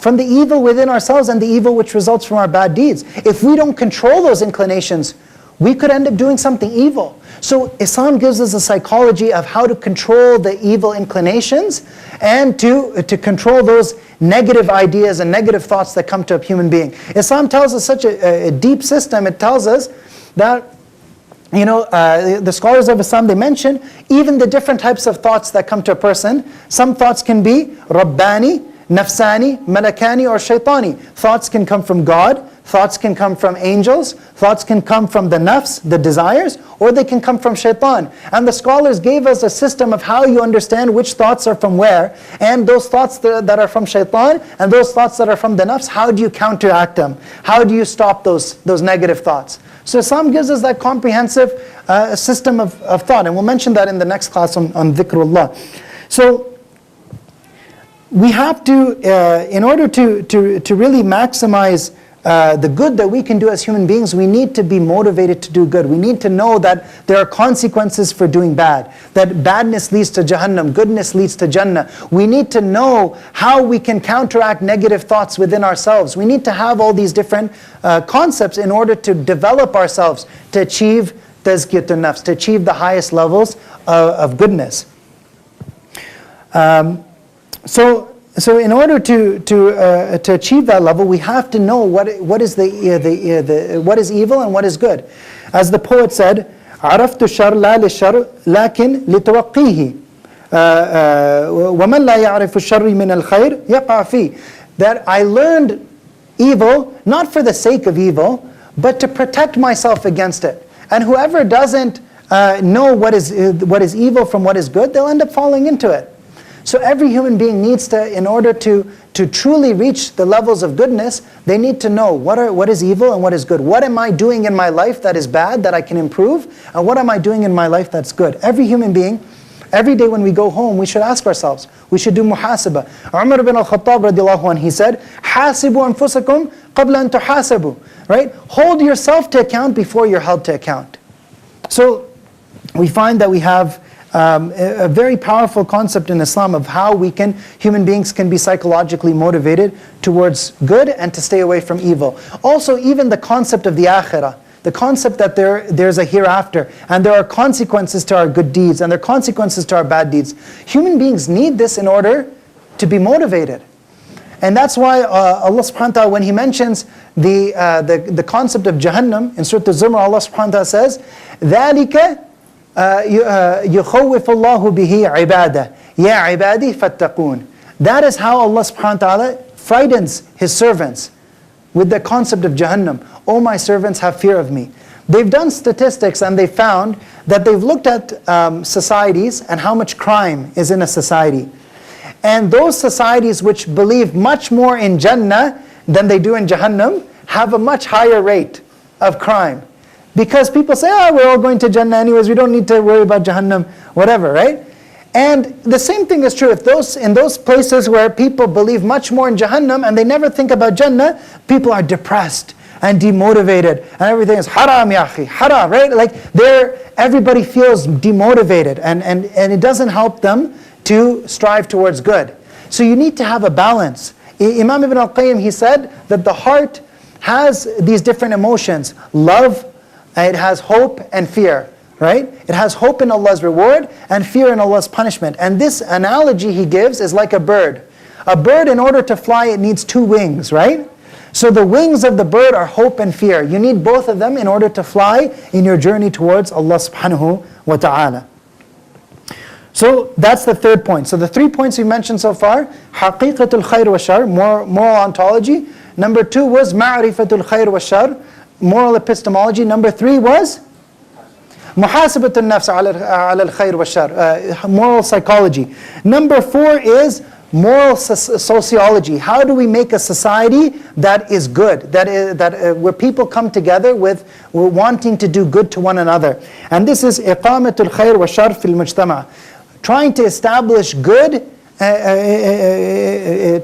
From the evil within ourselves and the evil which results from our bad deeds. If we don't control those inclinations, we could end up doing something evil. So Islam gives us a psychology of how to control the evil inclinations and to control those negative ideas and negative thoughts that come to a human being. Islam tells us such a deep system. It tells us that, the scholars of Islam, they mention even the different types of thoughts that come to a person. Some thoughts can be Rabbani, Nafsani, Malakani, or Shaitani. Thoughts can come from God. Thoughts can come from angels, thoughts can come from the nafs, the desires, or they can come from shaitan. And the scholars gave us a system of how you understand which thoughts are from where, and those thoughts that are from shaitan, and those thoughts that are from the nafs, how do you counteract them? How do you stop those negative thoughts? So Islam gives us that comprehensive system of thought, and we'll mention that in the next class on dhikrullah. So we have to, in order to really maximize the good that we can do as human beings, we need to be motivated to do good. We need to know that there are consequences for doing bad. That badness leads to Jahannam, goodness leads to Jannah. We need to know how we can counteract negative thoughts within ourselves. We need to have all these different concepts in order to develop ourselves, to achieve tazkiyatun nafs, to achieve the highest levels of goodness. So in order to achieve that level, we have to know what is what is evil and what is good. As the poet said, عرفت الشر لا للشر لكن لتوقيه ومن لا يعرف الشر من الخير يقع فيه. That I learned evil not for the sake of evil, but to protect myself against it. And whoever doesn't know what is evil from what is good, they'll end up falling into it. So every human being needs to, in order to truly reach the levels of goodness, they need to know what is evil and what is good. What am I doing in my life that is bad, that I can improve? And what am I doing in my life that's good? Every human being, every day when we go home, we should ask ourselves, we should do muhasabah. Umar ibn al-Khattab radiallahu anh, he said, حَاسِبُوا أَنفُسَكُمْ قَبْلَ أَن تُحَاسَبُوا. Right? Hold yourself to account before you're held to account. So we find that we have a very powerful concept in Islam of how human beings can be psychologically motivated towards good and to stay away from evil. Also, even the concept of the akhirah, the concept that there's a hereafter, and there are consequences to our good deeds, and there are consequences to our bad deeds. Human beings need this in order to be motivated. And that's why Allah subhanahu wa ta'ala, when He mentions the concept of Jahannam, in Surah Al-Zumar, Allah subhanahu wa ta'ala says, ذَلِكَ يخوف الله به عباده يا عبادي فاتقون. That is how Allah subhanahu wa ta'ala frightens His servants with the concept of Jahannam. Oh, my servants, have fear of me. They've done statistics and they found that they've looked at societies and how much crime is in a society. And those societies which believe much more in Jannah than they do in Jahannam have a much higher rate of crime. Because people say, we're all going to Jannah anyways, we don't need to worry about Jahannam, whatever, right? And the same thing is true in those places where people believe much more in Jahannam and they never think about Jannah, people are depressed and demotivated and everything is haram ya akhi, haram, right? Like everybody feels demotivated and it doesn't help them to strive towards good. So you need to have a balance. Imam Ibn al-Qayyim, he said that the heart has these different emotions. Love, it has hope and fear, right? It has hope in Allah's reward and fear in Allah's punishment. And this analogy he gives is like a bird. A bird, in order to fly, it needs two wings, right? So the wings of the bird are hope and fear. You need both of them in order to fly in your journey towards Allah subhanahu wa ta'ala. So that's the third point. So the 3 points we mentioned so far, haqiqatul khair wa shar, moral ontology. Number 2 was ma'rifatul khair wa shar, moral epistemology. Number 3 was muhasabatul nafs ala al-khair wa shar, moral psychology. Number 4 is moral sociology. How do we make a society that is good, where people come together with wanting to do good to one another? And this is iqamatul khair wa shar fil mujtama'. Trying to establish good in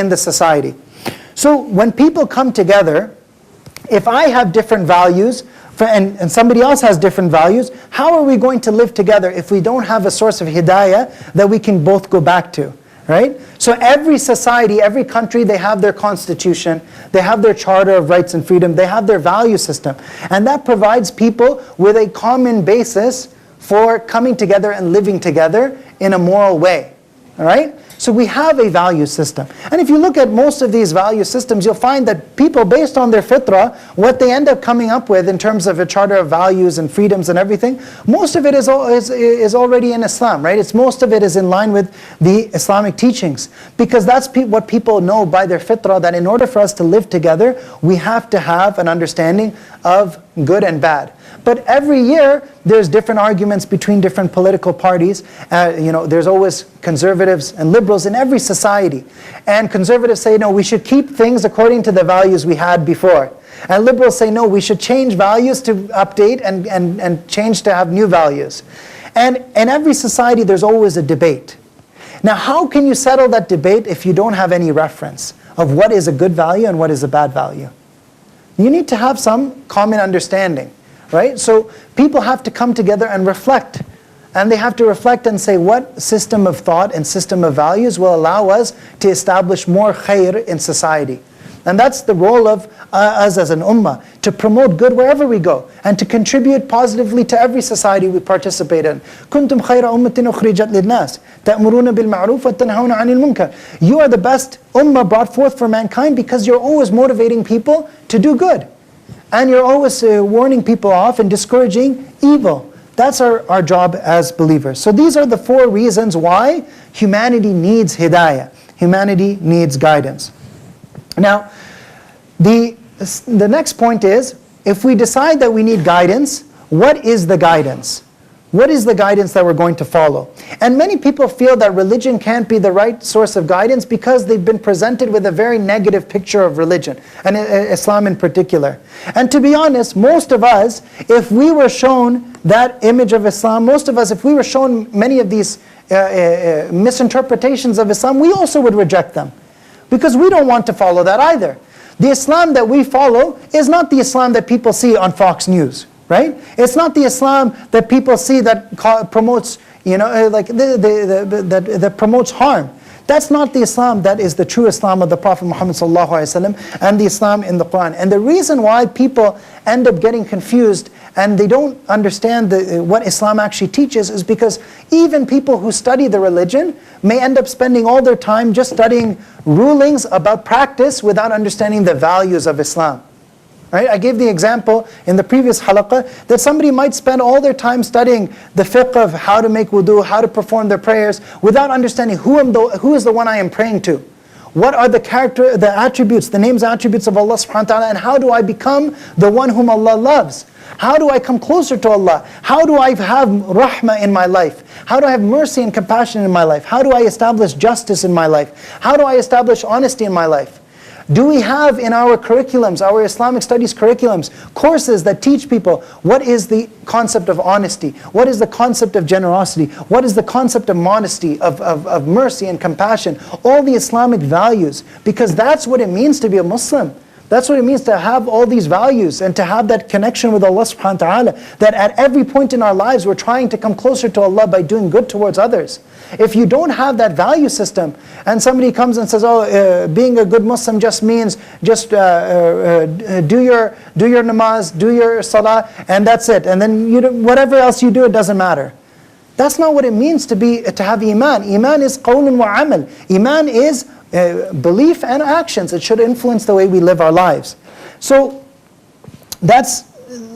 the society. So when people come together, if I have different values and somebody else has different values, how are we going to live together if we don't have a source of hidayah that we can both go back to, right? So every society, every country, they have their constitution, they have their charter of rights and freedom, they have their value system. And that provides people with a common basis for coming together and living together in a moral way, all right? So we have a value system. And if you look at most of these value systems, you'll find that people, based on their fitrah, what they end up coming up with in terms of a charter of values and freedoms and everything, most of it is already in Islam, right? Most of it is in line with the Islamic teachings. Because that's what people know by their fitrah, that in order for us to live together, we have to have an understanding of good and bad. But every year, there's different arguments between different political parties. There's always conservatives and liberals in every society. And conservatives say, no, we should keep things according to the values we had before. And liberals say, no, we should change values to update and change to have new values. And in every society, there's always a debate. Now, how can you settle that debate if you don't have any reference of what is a good value and what is a bad value? You need to have some common understanding. Right? So people have to come together and reflect. And they have to reflect and say, what system of thought and system of values will allow us to establish more khair in society? And that's the role of us as an ummah, to promote good wherever we go, and to contribute positively to every society we participate in. كُنْتُمْ خَيْرَ أُمَّةٍ أُخْرِجَتْ لِلنَّاسِ تَأْمُرُونَ بِالْمَعْرُوفِ وَتَنْهَوْنَ عَنِ الْمُنْكَرِ. You are the best ummah brought forth for mankind because you're always motivating people to do good. And you're always warning people off and discouraging evil. That's our job as believers. So these are the 4 reasons why humanity needs hidayah. Humanity needs guidance. Now, the next point is, if we decide that we need guidance, what is the guidance? What is the guidance that we're going to follow? And many people feel that religion can't be the right source of guidance because they've been presented with a very negative picture of religion, and Islam in particular. And to be honest, most of us, if we were shown that image of Islam, most of us, if we were shown many of these misinterpretations of Islam, we also would reject them. Because we don't want to follow that either. The Islam that we follow is not the Islam that people see on Fox News. Right? It's not the Islam that people see that promotes, that promotes harm. That's not the Islam that is the true Islam of the Prophet Muhammad ﷺ and the Islam in the Quran. And the reason why people end up getting confused and they don't understand what Islam actually teaches is because even people who study the religion may end up spending all their time just studying rulings about practice without understanding the values of Islam. Right? I gave the example in the previous halaqah that somebody might spend all their time studying the fiqh of how to make wudu, how to perform their prayers, without understanding who is the one I am praying to. What are the attributes, the names and attributes of Allah subhanahu wa ta'ala, and how do I become the one whom Allah loves? How do I come closer to Allah? How do I have rahmah in my life? How do I have mercy and compassion in my life? How do I establish justice in my life? How do I establish honesty in my life? Do we have in our curriculums, our Islamic studies curriculums, courses that teach people what is the concept of honesty? What is the concept of generosity? What is the concept of modesty, of mercy and compassion? All the Islamic values, because that's what it means to be a Muslim. That's what it means to have all these values and to have that connection with Allah subhanahu wa ta'ala. That at every point in our lives we're trying to come closer to Allah by doing good towards others. If you don't have that value system and somebody comes and says, oh, being a good Muslim just means just do your namaz, do your salah, and that's it. And then whatever else you do, it doesn't matter. That's not what it means to have iman. Iman is qawlun wa amal. Iman is belief and actions. It should influence the way we live our lives. So that's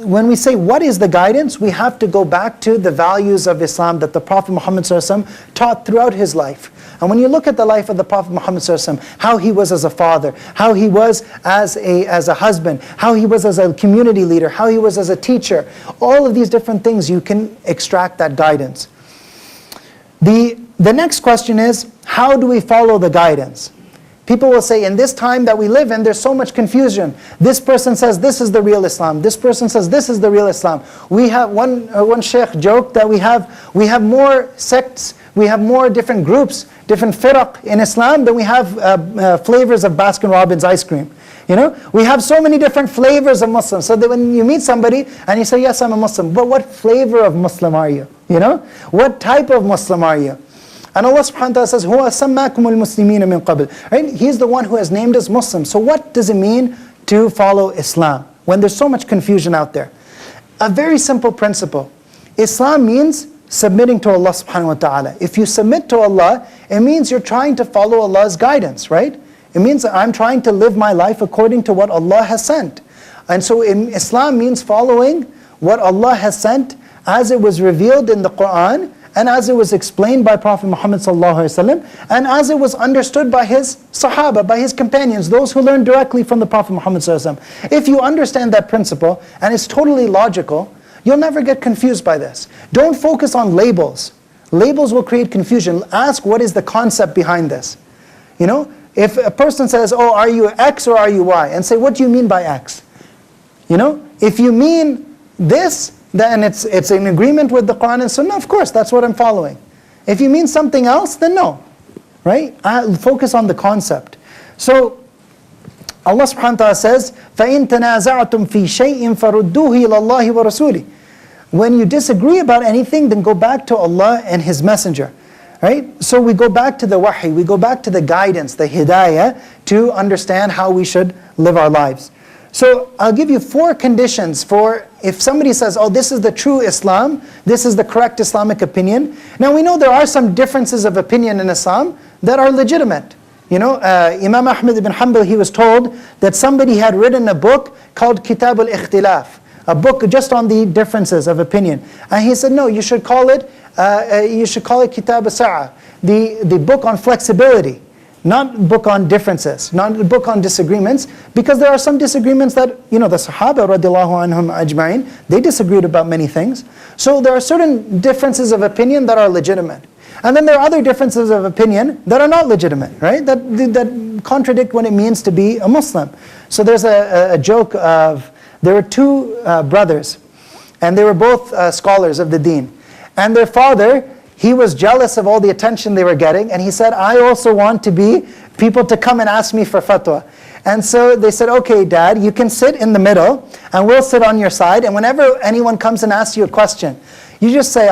when we say what is the guidance, we have to go back to the values of Islam that the Prophet Muhammad ﷺ taught throughout his life. And when you look at the life of the Prophet Muhammad ﷺ, how he was as a father, how he was as a husband, how he was as a community leader, how he was as a teacher, all of these different things, you can extract that guidance. The next question is, how do we follow the guidance? People will say, in this time that we live in, there's so much confusion. This person says this is the real Islam. This person says this is the real Islam. We have one sheikh joked that we have more sects, we have more different groups, different firaq in Islam than we have flavors of Baskin-Robbins ice cream. You know, we have so many different flavors of Muslims. So that when you meet somebody and you say, yes, I'm a Muslim, but what flavor of Muslim are you? You know, what type of Muslim are you? And Allah subhanahu wa ta'ala says, هُوَ سَمَّاكُمُ الْمُسْلِمِينَ مِنْ قَبْلِ. Right? He's the one who has named us Muslims. So what does it mean to follow Islam when there's so much confusion out there? A very simple principle. Islam means submitting to Allah subhanahu wa ta'ala. If you submit to Allah, it means you're trying to follow Allah's guidance, right? It means that I'm trying to live my life according to what Allah has sent. And so Islam means following what Allah has sent as it was revealed in the Quran, and as it was explained by Prophet Muhammad ﷺ, and as it was understood by his Sahaba, by his companions, those who learned directly from the Prophet Muhammad ﷺ. If you understand that principle, and it's totally logical, you'll never get confused by this. Don't focus on labels. Labels will create confusion. Ask what is the concept behind this. You know, if a person says, oh, are you X or are you Y? And say, what do you mean by X? You know, if you mean this, then it's in agreement with the Quran and Sunnah, of course, that's what I'm following. If you mean something else, then no. Right? I'll focus on the concept. So, Allah subhanahu wa ta'ala says, فَإِن تَنَازَعْتُمْ فِي شَيْءٍ فَرُدُّوهِ إِلَى اللَّهِ وَرَسُولِهِ. When you disagree about anything, then go back to Allah and His Messenger. Right? So we go back to the wahi, we go back to the guidance, the hidayah, to understand how we should live our lives. So I'll give you 4 conditions for if somebody says, oh, this is the true Islam, this is the correct Islamic opinion. Now we know there are some differences of opinion in Islam that are legitimate. You know, Imam Ahmad ibn Hanbal, he was told that somebody had written a book called Kitab al-Ikhtilaf, a book just on the differences of opinion. And he said, no, you should call it Kitab al-Sa'a, the book on flexibility. Not book on differences, not a book on disagreements, because there are some disagreements that, you know, the Sahaba radiallahu anhum ajma'in, they disagreed about many things. So there are certain differences of opinion that are legitimate. And then there are other differences of opinion that are not legitimate, right? That contradict what it means to be a Muslim. So there's a joke of, there were 2 brothers, and they were both scholars of the deen. And their father, he was jealous of all the attention they were getting, and he said, I also want people to come and ask me for fatwa. And so they said, okay, Dad, you can sit in the middle, and we'll sit on your side, and whenever anyone comes and asks you a question, you just say,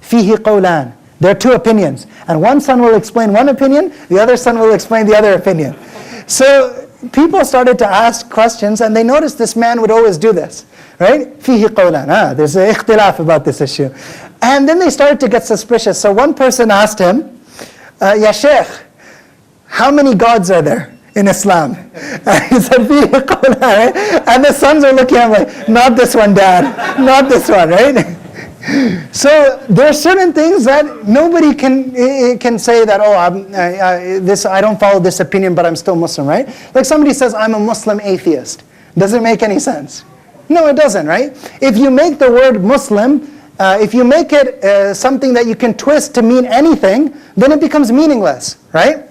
fihi qawlan. There are 2 opinions. And one son will explain one opinion, the other son will explain the other opinion. So people started to ask questions, and they noticed this man would always do this. Right? Fihi qawlan. There's an ikhtilaf about this issue. And then they started to get suspicious. So one person asked him, Ya Sheikh, how many gods are there in Islam? And he said, Fihi qawlan. Right? And the sons are looking at him like, not this one, Dad. Not this one, right? So there are certain things that nobody can say that, oh, I don't follow this opinion, but I'm still Muslim, right? Like somebody says, I'm a Muslim atheist. Does it make any sense? No, it doesn't, right? If you make the word Muslim, if you make it something that you can twist to mean anything, then it becomes meaningless, right?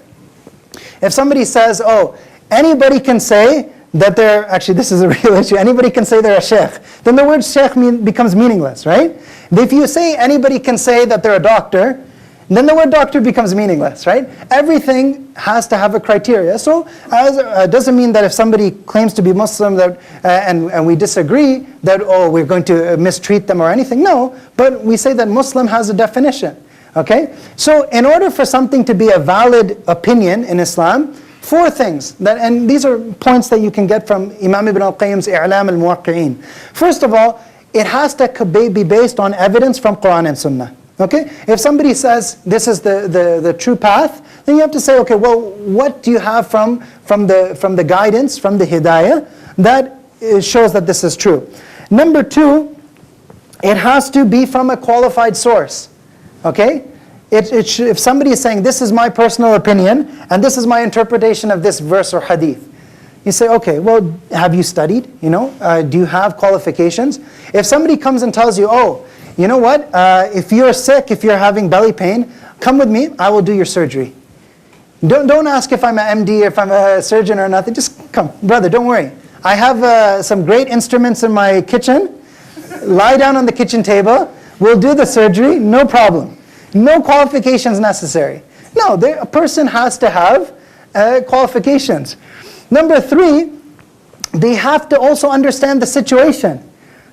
If somebody says, oh, anybody can say that they're, actually this is a real issue, anybody can say they're a sheikh, then the word sheikh becomes meaningless, right? If you say anybody can say that they're a doctor, then the word doctor becomes meaningless, right? Everything has to have a criteria. So doesn't mean that if somebody claims to be Muslim that, and we disagree, that, oh, we're going to mistreat them or anything. No, but we say that Muslim has a definition, okay? So in order for something to be a valid opinion in Islam, 4 things, and these are points that you can get from Imam Ibn al-Qayyim's I'lam al-Muwaqqi'in. First of all, it has to be based on evidence from Quran and Sunnah. Okay? If somebody says this is the true path, then you have to say, okay, well, what do you have from the guidance, from the hidayah, that shows that this is true. Number 2, it has to be from a qualified source. Okay? If somebody is saying, this is my personal opinion, and this is my interpretation of this verse or hadith, you say, okay, well, have you studied? You know, do you have qualifications? If somebody comes and tells you, oh, you know what, if you're sick, if you're having belly pain, come with me, I will do your surgery. Don't ask if I'm an MD, if I'm a surgeon or nothing, just come. Brother, don't worry. I have some great instruments in my kitchen. Lie down on the kitchen table, we'll do the surgery, no problem. No qualifications necessary. No, a person has to have qualifications. Number 3, they have to also understand the situation.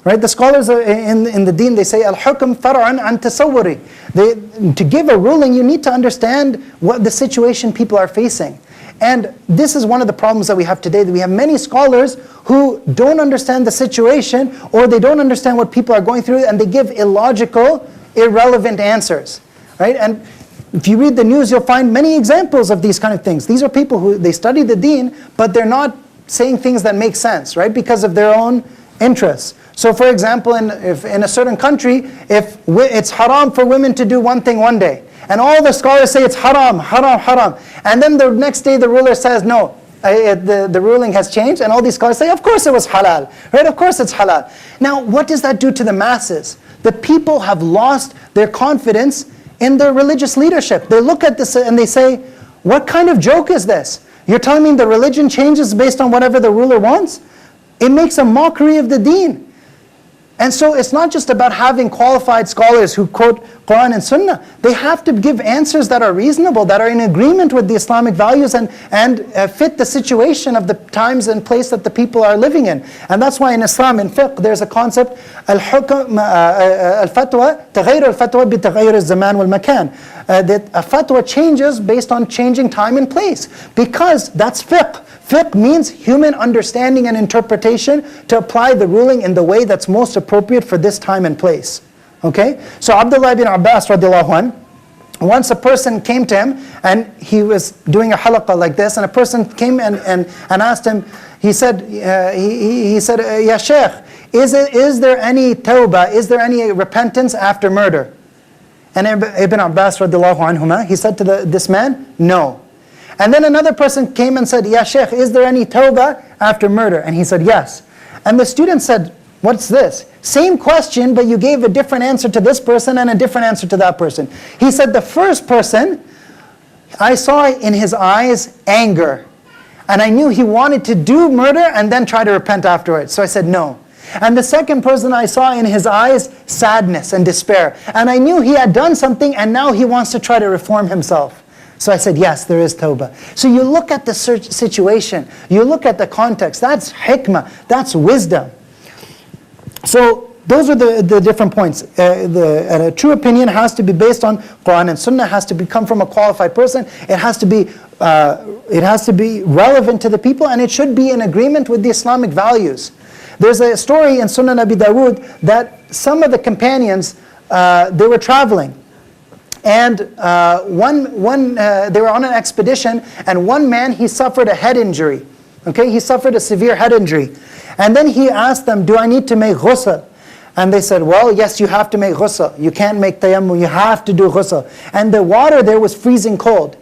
Right? The scholars in the deen, they say, al-hukm far'an an tasawwuri. To give a ruling, you need to understand what the situation people are facing. And this is one of the problems that we have today, that we have many scholars who don't understand the situation, or they don't understand what people are going through, and they give illogical, irrelevant answers. Right? And if you read the news, you'll find many examples of these kind of things. These are people who, they study the deen, but they're not saying things that make sense, right? Because of their own interests. So for example, in a certain country, if it's haram for women to do one thing one day, and all the scholars say it's haram, haram, haram, and then the next day the ruler says, no, the ruling has changed, and all these scholars say, of course it was halal, right? Of course it's halal. Now, what does that do to the masses? The people have lost their confidence in their religious leadership. They look at this and they say, what kind of joke is this? You're telling me the religion changes based on whatever the ruler wants? It makes a mockery of the deen. And so it's not just about having qualified scholars who quote Quran and Sunnah. They have to give answers that are reasonable, that are in agreement with the Islamic values and fit the situation of the times and place that the people are living in. And that's why in Islam, in fiqh, there's a concept, al-hukm, al-fatwa, تغير الفتوى بتغير الزمان والمكان. That a fatwa changes based on changing time and place. Because that's fiqh. Fiqh means human understanding and interpretation to apply the ruling in the way that's most appropriate for this time and place. Okay? So Abdullah ibn Abbas radiallahu anh, once a person came to him and he was doing a halaqah like this, and a person came and asked him, he said, Ya Shaykh, is there any tawbah, is there any repentance after murder? And Ibn Abbas radiallahu anhuma, he said to this man, no. And then another person came and said, Ya Shaykh, is there any tawbah after murder? And he said, yes. And the student said, what's this? Same question, but you gave a different answer to this person and a different answer to that person. He said, the first person, I saw in his eyes anger. And I knew he wanted to do murder and then try to repent afterwards. So I said, no. And the second person, I saw in his eyes sadness and despair. And I knew he had done something and now he wants to try to reform himself. So I said, yes, there is tawbah. So you look at the situation, you look at the context, that's hikmah, that's wisdom. So those are the different points. A true opinion has to be based on Quran and Sunnah, has to come from a qualified person, it has to be relevant to the people, and it should be in agreement with the Islamic values. There's a story in Sunan Abi Dawood that some of the companions, they were traveling. And they were on an expedition, and one man, he suffered a head injury. Okay, he suffered a severe head injury. And then he asked them, do I need to make ghusl? And they said, well, yes, you have to make ghusl. You can't make tayammum, you have to do ghusl. And the water there was freezing cold.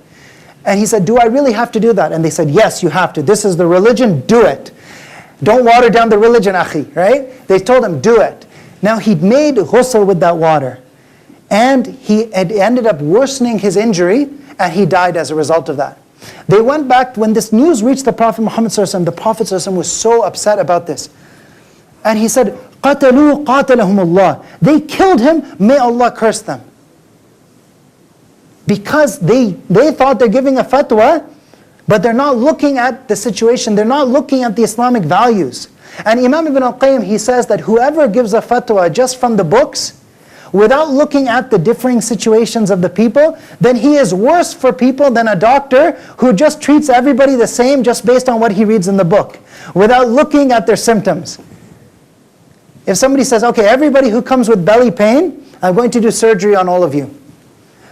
And he said, do I really have to do that? And they said, yes, you have to. This is the religion, do it. Don't water down the religion, akhi, right? They told him, do it. Now he'd made ghusl with that water. And he had ended up worsening his injury, and he died as a result of that. They went back, when this news reached the Prophet Muhammad ﷺ, the Prophet ﷺ was so upset about this. And he said, قَتَلُوا قَاتَلَهُمُ اللَّهِ. They killed him, may Allah curse them. because they thought they're giving a fatwa, but they're not looking at the situation, they're not looking at the Islamic values. And Imam Ibn al-Qayyim, he says that whoever gives a fatwa just from the books, without looking at the differing situations of the people, then he is worse for people than a doctor who just treats everybody the same just based on what he reads in the book, without looking at their symptoms. If somebody says, okay, everybody who comes with belly pain, I'm going to do surgery on all of you.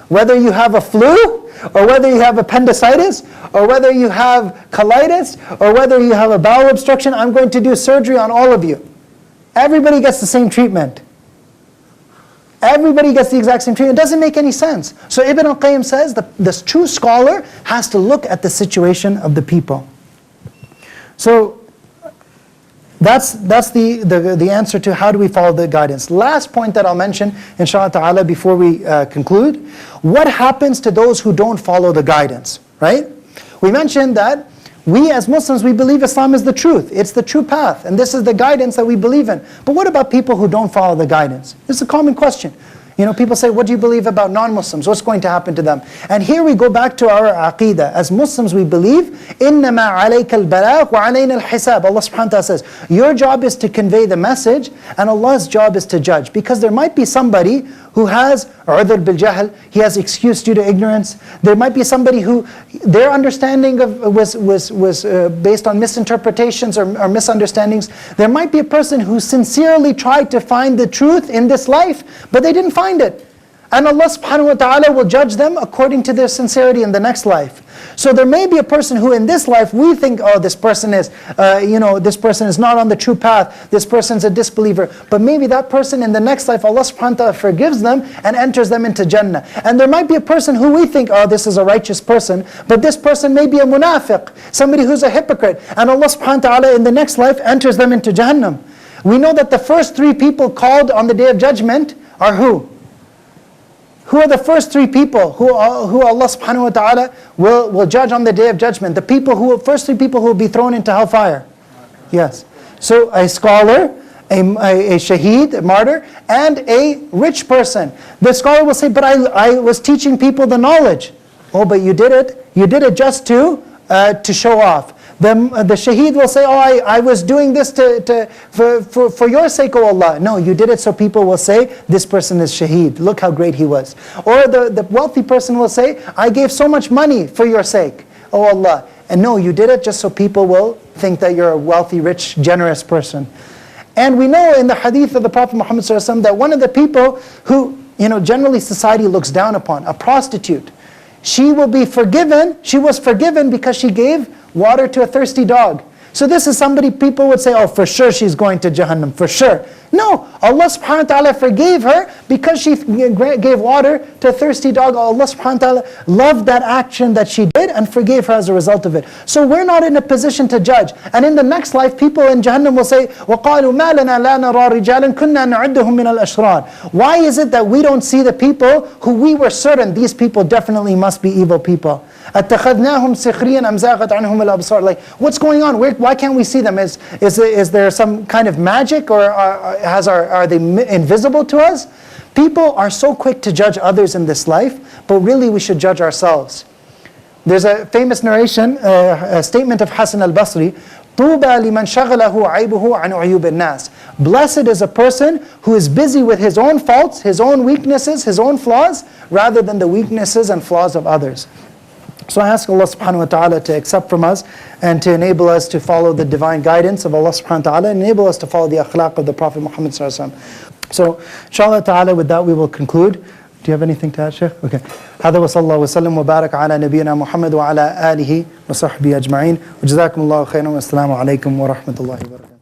Whether you have a flu, or whether you have appendicitis, or whether you have colitis, or whether you have a bowel obstruction, I'm going to do surgery on all of you. Everybody gets the same treatment. Everybody gets the exact same treatment. It doesn't make any sense. So Ibn al-Qayyim says that this true scholar has to look at the situation of the people. So that's the answer to how do we follow the guidance. Last point that I'll mention, inshallah ta'ala, before we conclude. What happens to those who don't follow the guidance, right? We mentioned that we as Muslims, we believe Islam is the truth. It's the true path. And this is the guidance that we believe in. But what about people who don't follow the guidance? It's a common question. You know, people say, what do you believe about non-Muslims? What's going to happen to them? And here we go back to our aqeedah. As Muslims, we believe, إِنَّمَا عَلَيْكَ الْبَلَاغُ وَعَلَيْنَا الْحِسَابُ. Allah subhanahu wa ta'ala says, your job is to convey the message, and Allah's job is to judge. Because there might be somebody who has udhr bil jahl, he has excuse due to ignorance. There might be somebody who, their understanding was based on misinterpretations or misunderstandings. There might be a person who sincerely tried to find the truth in this life, but they didn't find it. And Allah subhanahu wa ta'ala will judge them according to their sincerity in the next life. So there may be a person who in this life we think, oh, this person is, this person is not on the true path, this person's a disbeliever. But maybe that person in the next life, Allah subhanahu wa ta'ala forgives them and enters them into Jannah. And there might be a person who we think, oh, this is a righteous person, but this person may be a munafiq, somebody who's a hypocrite. And Allah subhanahu wa ta'ala in the next life enters them into Jahannam. We know that the first three people called on the Day of Judgment are who? Who are the first three people who Allah subhanahu wa ta'ala will judge on the Day of Judgment? The first three people who will be thrown into hellfire. Yes. So a scholar, a shaheed, a martyr, and a rich person. The scholar will say, but I was teaching people the knowledge. Oh, but you did it just to show off. The shaheed will say, oh, I was doing this for your sake, O Allah. No, you did it so people will say, this person is shaheed. Look how great he was. Or the wealthy person will say, I gave so much money for your sake, O Allah. And no, you did it just so people will think that you're a wealthy, rich, generous person. And we know in the hadith of the Prophet Muhammad ﷺ that one of the people who, generally society looks down upon, a prostitute, she will be forgiven. She was forgiven because she gave water to a thirsty dog. So this is somebody people would say, oh, for sure she's going to Jahannam, for sure. No, Allah subhanahu wa ta'ala forgave her because she gave water to a thirsty dog. Allah subhanahu wa ta'ala loved that action that she did and forgave her as a result of it. So we're not in a position to judge. And in the next life, people in Jahannam will say, وَقَالُوا مَا لَنَا لَا نَرَى رِجَالًا كُنَّا نَعُدُّهُم مِّنَ الْأَشْرَارِ. Why is it that we don't see the people who we were certain these people definitely must be evil people? أَتَّخَذْنَاهُمْ سِخْرِيًّا أَمْ زَاغَتْ عَنْهُمُ الْأَبْصَارُ. Like, what's going on? Why can't we see them? Is there some kind of magic, or are they invisible to us? People are so quick to judge others in this life, but really we should judge ourselves. There's a famous narration, a statement of Hasan al-Basri, طُوبَى لِمَنْ شَغَلَهُ عَيْبُهُ عَنْ عُيُوبِ النَّاسِ. Blessed is a person who is busy with his own faults, his own weaknesses, his own flaws, rather than the weaknesses and flaws of others. So I ask Allah subhanahu wa ta'ala to accept from us and to enable us to follow the divine guidance of Allah subhanahu wa ta'ala, and enable us to follow the akhlaq of the Prophet Muhammad sallallahu alaihi wasallam. So inshallah ta'ala, with that we will conclude. Do you have anything to add, Shaykh? Okay. هذا وصلى الله وسلم وبارك على نبينا محمد وعلى آله وصحبه أجمعين وجزاكم الله خيرا والسلام عليكم ورحمة الله وبركاته.